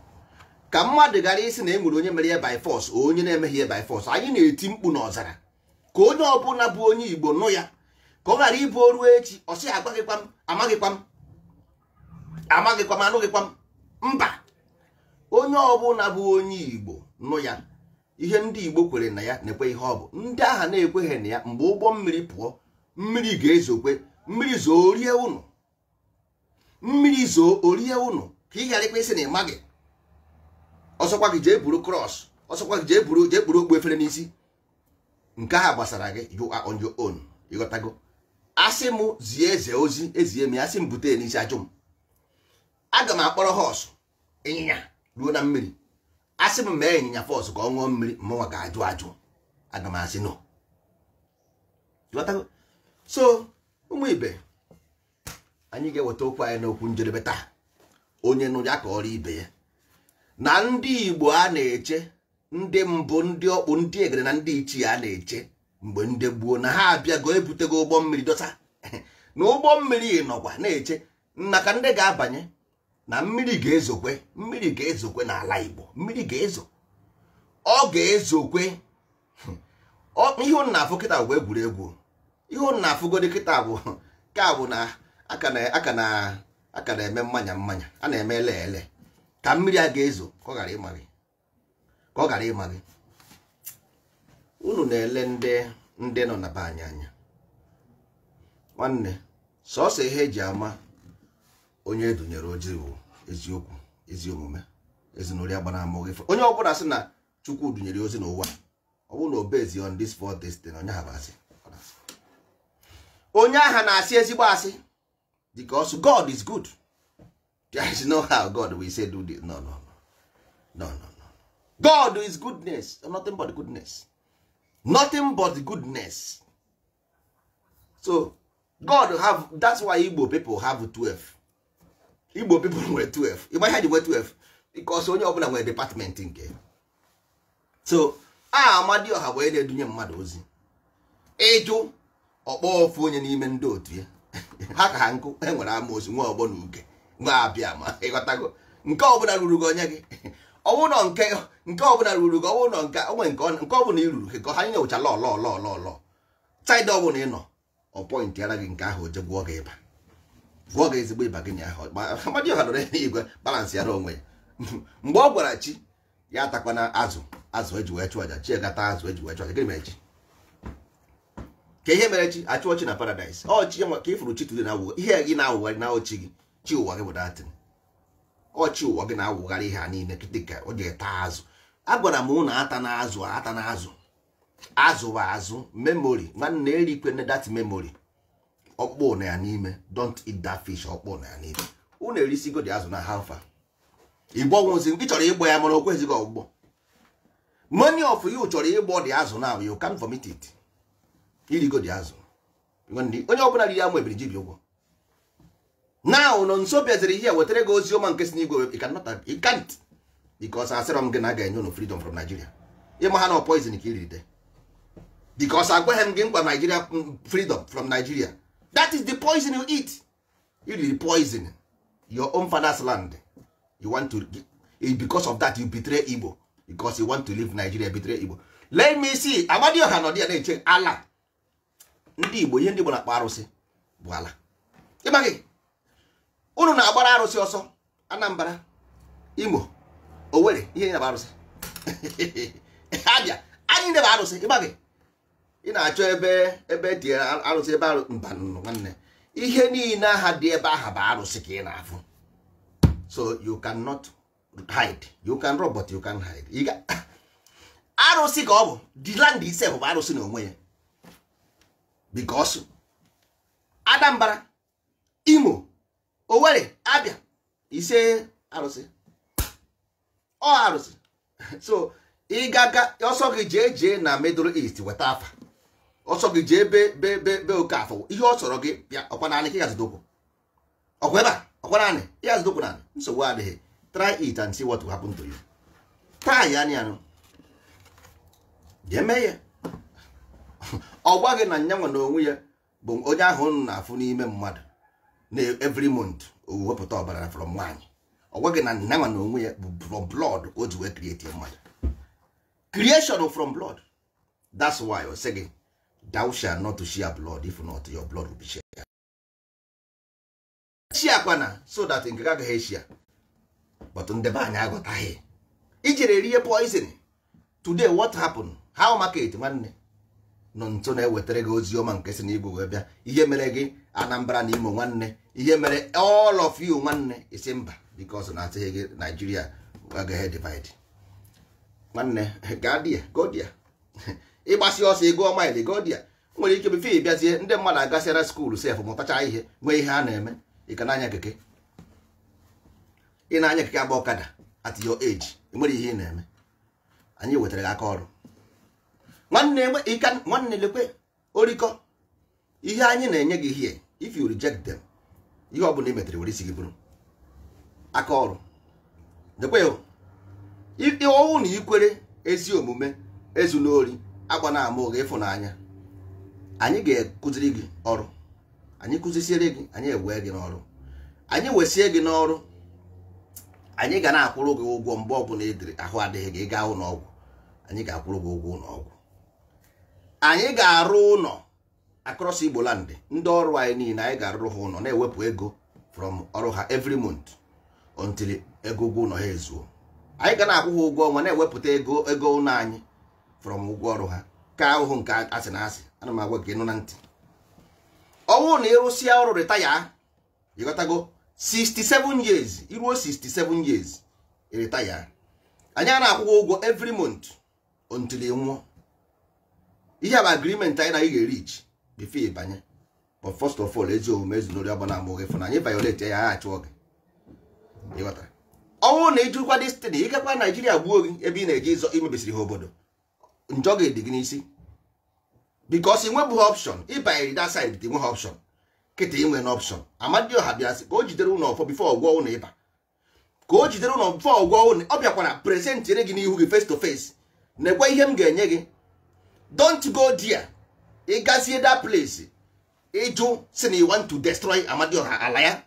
Speaker 1: ka mmadụ gara isi na enwere onye mere ya by force onye na-emeghị ya by force anyị na-eti mkpu n'ọzara ka onye ọbụla bụ onye Igbo nụ ya ka ọ ghara ịbụ oru echi ọ sị agbaghịkwa m amaghịkwa m anụghịkwa m mba onye ọbụla bụ onye Igbo nụ ya ihe ndị Igbo kwere na ya na-ekwe ihe ọ bụ ndị agha na-ekweghị na ya mgbe ụgbọ mmiri pụọ mmiri ga-ezokwe mmiri zoo orie ụnụ mmiri zoo orie ụnụ ka ị ghara ikwe isi na ịmaghị ọsọkwa gị jee buru cross ọsọkwa gị jee buru okpu efere n'isi nke ha gbasara gị you are on your own ịghọtago asị m zie eze ozi ezie m asị m bute n'isi ajụ m aga m akpọrọ họsụ ịnyịnya ruo na mmiri asị m mee ịnyịnya fọsụ ka ọ ṅụọ mmiri mụnwa ga-ajụ aga m asị no ịghọtago so ụmụ ibe anyị ga-eweta okwu anyị n'okwu njedebe taa onye nụ ya ka ọrụ ibe ya na ndị Igbo a na-eche ndị mbụ ndị ọkpụ ndị egere na ndị ichie a na-eche mgbe ndị gbuo na ha abịago ebutego ụgbọ mmiri dọta na ụgbọ mmiri nọkwa na-eche maka ndị ga-abanye na mmiri ga-ezokwe n'ala Igbo mmiri ga-ezo ọ ga-ezokwe ihe unu na-afụ kịta bụ egwuregwu ihe unu na-afụgodi kịta bụ ka bụ na aka na-eme mmanya a na-eme ele ka mmiri a ga-ezo ka ọ ghara ịma gị unu na-ele ndị nọ na be anyị anya nwanne sọsọ ihe eji ama onye edunyere oji bụ eziokwu ezi omume ezinụlọ ya gbara amụghị onye ọbụla sị na Chukwu dunyere ozi n'ụwa ọ bụrụ na obezi on this 4th destiny onye ha bụ asị onye aha na-asị ezigbo asị because God is good. There is no how God will say do this. No. God is goodness, nothing but goodness. Nothing but goodness. So God have, that's why Igbo people have 12. Igbo people were 12. You might have the word 12 because only open a department in game. So Amadioha wee na-edunye mmadụ ozi eju ọkpọ ofu onye n'ime ndị otu ya ha ka ha nkụ enwere amoosu nwa ọgbọ na uke nwa abịa ma ịghọtago nke ọbụla ruru gị onye gị ọwụnọ nke ọbụla ruru gị ọwụnọ nke onwe nke ọbụla iruru gị ka ha nye-ụcha lọ saịdị ọbụla ị nọ ọ pọintị ara gị nke ahụ oje gwụọ gị ịba gwụọ gị ezigbo ịba gị nya ahụ Amadioha nọrọ n'igwe balansị yara onwe ya mgbe ọ gwara chi ya atakwana azụ eji wee chụọ aja chi egata azụ eji wee chụọ aja gịnị mere chi ka ihe mere chi achụọ chi na paradise chi ka ifuru chi tude na-awụ ihe gị na-awụgharị na ochi gị chi ụwa gị bụ datin chi ụwa gị na-awụgharị ihe a niile dịka o ji taa azụ agwara m ụnụ ata na azụ azụ bụ azụ memori nwanne erikwe that memory ọkpụ na ya n'ime don't eat that fish ọkpụ na ya n'ime ụnụ erisigo dị azụ na halfa igbo nwụzi gị chọrọ ịgbọ ya mara okwezighị ọgbọ money of you chọrọ ịgbọ dị azụ na you can vomit it irigo dị azụ onye ọbụla riri amụ ebiri ji bi ụgwọ now nọ nso bịaziri ihe wetara gị ozi ọma nke si n'igwe you can't because asịrọ m gị na a ga-enye unu freedom from Nigeria ịma ha na poison ka irite because agwaghị m gị mkpa Nigeria freedom from Nigeria that is the poison you eat. You poison your own father's land. You want to because of that you betray Igbo because you want to leave Nigeria, betray Igbo. Let me see. Amadioha nọ dị na-eche ala ndị Igbo. Ihe ndị Igbo na-akpọ arụsị bụ ala. Ịmaghị unu na-agbara arụsị ọsọ. Anambra, Imo, Owerri, ihe na-agba arụsị. Abịa anyị ndị bụ arụsị. Ịmaghị ị na-achọ ebe tinyere arụsị ebe mba nwanne. Ihe niile aha dị ebe aha bụ arụsị ka ị na-afụ. So you cannot hide. You can run but you can't hide. Arụsị ka ọ bụ. The land itself bụ arụsị na onwe ya. Because Anambra, Imo, Owerri, Abia, ise arụsị. Ọ arụsị. So ị gaga ọsọ gị jee na Middle East weta afa. Ọsọ gị jee be Okafọ. Ihe ọ sọrọ gị bịa ọkwa naanị ka ịgazidokwu. Ọkwa ebe a ọkwa naanị ịgazidokwu naanị. Nsogbu adịghị. Try it and see what will happen to you. Try ya anụ. Jeme ya. Ọ gwa gị na nyanwa na onwe ya bụ onye ahụ unu na-afụ n'ime mmadụ na every month o wepụta ọbara from nwaanyị. Ọ gwa gị na nyanwa na onwe ya bụ from blood o ji wee create mmadụ. Creation from blood. That's why I say again, thou shall not share blood, if not your blood will be shared. Share kwana so that nke ga ga share. But ndebe anya agotaghị. Ijere rie poison. Today what happened? How market nwanne? Nọ nso na-ewetara gị ozi ọma nke si na Igbo wee bịa. Ihe mere gị Anambra na Imo nwanne. Ihe mere all of you nwanne isi mba because na atịghị gị Nigeria agaghị divide. Nwanne gadia godia. Ịgbasi ọsọ ego mile godia. Nwere ike bife ịbịazie ndị mmadụ agasịra school sef mụtacha ihe nwee ihe a na-eme. Ị ka na-anya keke. Ị na-anya keke agba ọkada at your age. Ị nwere ihe ị na-eme. Anyị wetara gị aka ọrụ. Nwanne lekwe orikọ ihe anyị na-enye gị here. If you reject them, ihe ọ bụla imetere were isi gị bụrụ aka ọrụ. Lekwe yo. Ọwụ na ikwere ezi omume ezu n'ori agba na ama oge ịfụnanya. Anyị ga-ekụziri gị ọrụ. Anyị kụzisiere gị, anyị ewee gị n'ọrụ. Anyị wesie gị n'ọrụ. Anyị ga na-akwụrụ gị ụgwọ mgbe ọbụla edere ahụ adịghị gị gaa ụlọ ọgwụ. Anyị ga-akwụrụ gị ụgwọ ụlọ ọgwụ. Anyị ga-arụ ụlọ across Igbo land. Ndị ọrụ anyị niile anyị ga-arụrụ ha ụlọ na-ewepụ ego from ọrụ ha every month until ego ụgwọ ụlọ ha ezuo. Anyị ga na-akwụ ha ụgwọ ọnwa na-ewepụta ego ụlọ anyị from ụgwọ ọrụ ha. Ka ahụhụ nke asị na asị. Ana m agwa gị nụ na ntị. Ọwụ na ịrụsịa ọrụ retire, ịghọtago 67 years, iruo 67 years, retire. Anyị na-akwụ ụgwọ every month until ị nwụọ. Ihe bụ agreement anyị na ị ga-reach before ịbanye. But first of all, ezi omume ezu n'ori ọgbana amụghị fụ na anyị violate ya achụọ gị. Ịghọtara? Ọwụ na ijikwa destiny, ikekwa Nigeria gbuo gị ebe ị na-eje ịzọ imebisiri ha obodo. Njọ ga-edi gị n'isi. Because ị nwebụghị option. Ịbanyere that side dị nweghị option. Kịta inwe na option. Amadioha bịasị ka o jidere ụlọ ọfọ before ọgwọ ụlọ ịba. Ka o jidere ụlọ before ọgwọ ụlọ ọ bịakwana present ere gị n'ihu gị face to face. Na-ekwe ihe m ga-enye gị. Don't go there. Ị gazie that place. Ịjụ si na you want to destroy Amadioha ala ya.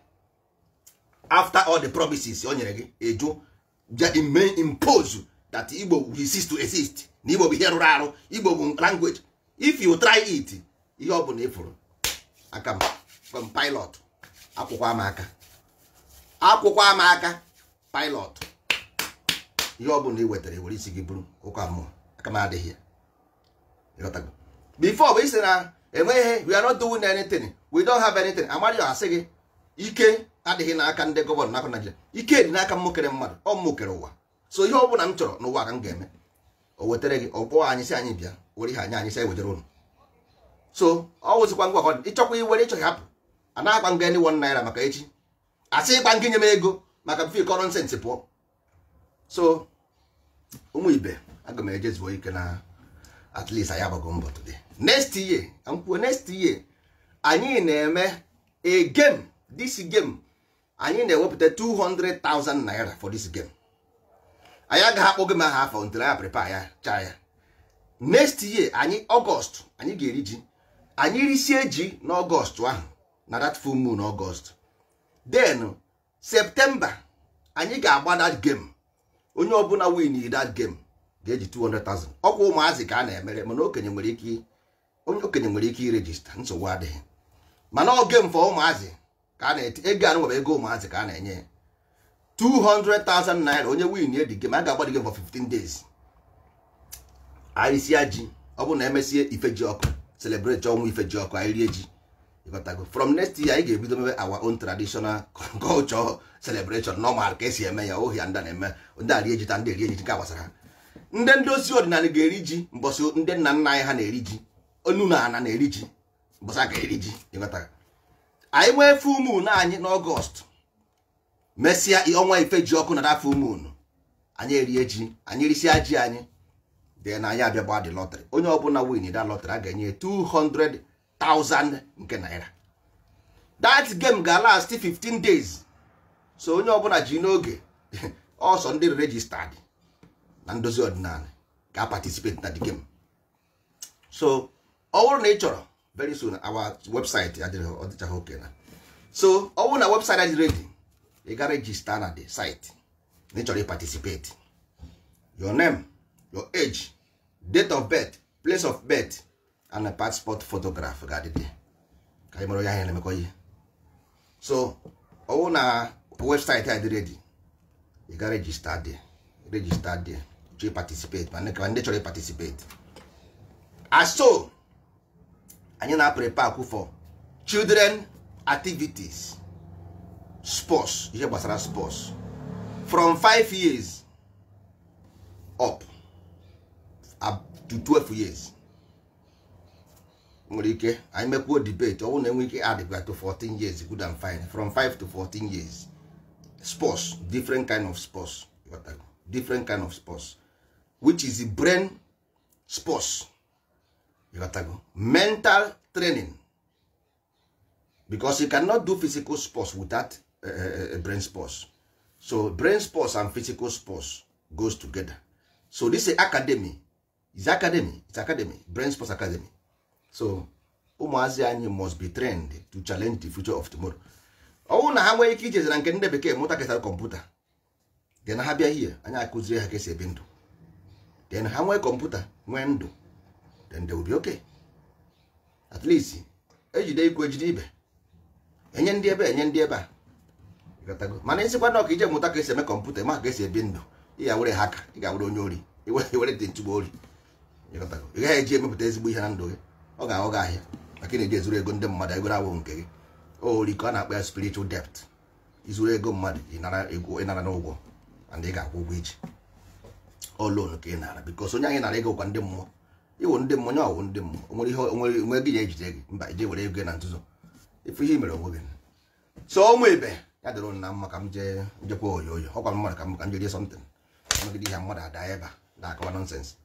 Speaker 1: After all the promises o nyere gị, ịjụ impose that Igbo will cease to exist. Na Igbo bụ ihe rụrụ arụ. Igbo bụ language. If you try it, ihe ọ bụla ịfụrụ aka m from pilot akwụkwọ ama aka pilot ihe ọ bụla ị wetara were isi gị bụrụ ụka mmụọ aka m adịghị ya. Before we say na enweghị we are not doing anything, we don't have anything. Amadioha asị gị ike adịghị n'aka ndị gọvanọ n'aka Naịjirịa. Ike dị n'aka mmokere mmadụ, ọ mmokere ụwa. So ihe ọ bụla m chọrọ n'ụwa ka m ga-eme. O wetere gị ọkpọ anyị si anyị bịa were ihe anyị si ewetara ụnụ. So ọ wụzikwa ngwa ka ịchọkwa iwere ịchọghị hapụ. A na-agba nga any 1 naira maka echi. Asị ịgba ngị nye m ego maka mfe ịkọrọ nsensị pụọ. So ụmụ ibe aga m eje zuo ike na at least anyị agbago mbọ today. Next year anyị na-eme a game. This game anyị na-ewepụta 200,000 naira for this game. Anyị agaghị akpọ gị ma ha afọ until anyị prepare ya chaa ya. Next year anyị August anyị ga-eri ji. Anyị risie ji n'August ahụ na that full moon August. Then September anyị ga-agba that game onye ọbụla win that game ga-eji 200,000. ọkwa ụmụazị ka a na-emere mana okenye nwere ike irejista, nsogbu adịghị. mana ọ game for ụmụazị ka a na-eti ego anụ nwere ego ụmụazị ka a na-enye 200,000 naira. onye win ye the game a ga-agba the game for 15 days. Arịsịa ji, ọ bụ na emesie ife ji ọkụ, celebrate ọnwụ ife ji ọkụ, anyị rie ji. From next year anyị ga-ebido mebe our own traditional culture celebration normal ka esi eme ya. ohia ndị na-eme ndị arie ji ta ndị eri ji nke gbasara ha. ndị ndozi ọdịnala ga-eri ji mbọsị ndị nna nna anyị ha na-eri ji, onu na ana na-eri ji mbọsị aka eri ji. anyị nwee full moon anyị n'Ọgọst, mesịa ọnwa ife ji ọkụ na da full moon, anyị erie ji, anyị risịa ji anyị dị na anyị abịa gba dị lọtrị. onye ọbụla win da lọtrị a ga-enye 200,000 nke naira. that game ga last 15 days. so onye ọbụla ji n'oge ọsọ ndị registered na ndozi ọdịnala ga participate na the game. so ọ bụrụ na ị chọrọ, very soon our website adịchaghị oke na. so ọ bụrụ na website adị ready, ị ga register na the site na ị chọrọ ị participate. your name, your age, date of birth, place of birth and a passport photograph ga adị ka anyị mara ya ihe na-emekọ ihe. so ọ bụrụ na website adị ready, ị ga register there to participate. mana ka ndị chọrọ ị participate. so anyị na prepare for children activities, sports, ihe gbasara sports from 5 years up to 12 years. nwere ike anyị mekwuo debate, ọ bụrụ na enwe ike add to 14 years, good and fine. from 5 to 14 years sports, different kind of sports, which is brain sports, mental training, because you cannot do physical sports without brain sports. so brain sports and physical sports goes together. so this is academy, it's academy, brain sports academy. so ụmụazị anyị must be trained to challenge the future of tomorrow. ọwụ na ha nwere ike ijezi na nke ndị bekee mụta kesara kọmputa, then ha bịa hie anyị akụziri ha ka esi ebi ndụ, then ha nwee kọmputa nwee ndụ, then they will be okay. at least ejide ikwu ejide ibe, enye ndị ebe enye ndị ebe a. mana isikwa na ọka ije mụta ka esi eme kọmputa ma ka esi ebi ndụ, ị ga-were haka, ị ga-were onye ori, iwere dị ntụgbo ori. ị gaghị eji emepụta ezigbo ihe na ndụ gị. ọ ga-aghọ gị ahịa maka ị na-eji ezuru ego ndị mmadụ, ego na-awụ nke gị. ori ka ọ na-akpa ya spiritual debt. izuru ego mmadụ ịnara n'ụgwọ and ị ga-akwụ ụgwọ iji loan ka ị nara, because onye anyị nara ego kwa ndị mmụọ. iwu ndị mmụọ, onye ọwụ ndị mmụọ, onwe gị ya ejide gị mba, ije were ego na nzuzo ifu ihe mere onwe gị. so ụmụ ibe ya dịrị na mma ka m jekwa oyoyo, ọkwa mmadụ ka m jiri something megide ihe mmadụ ada ebe a na-akọwa nonsense.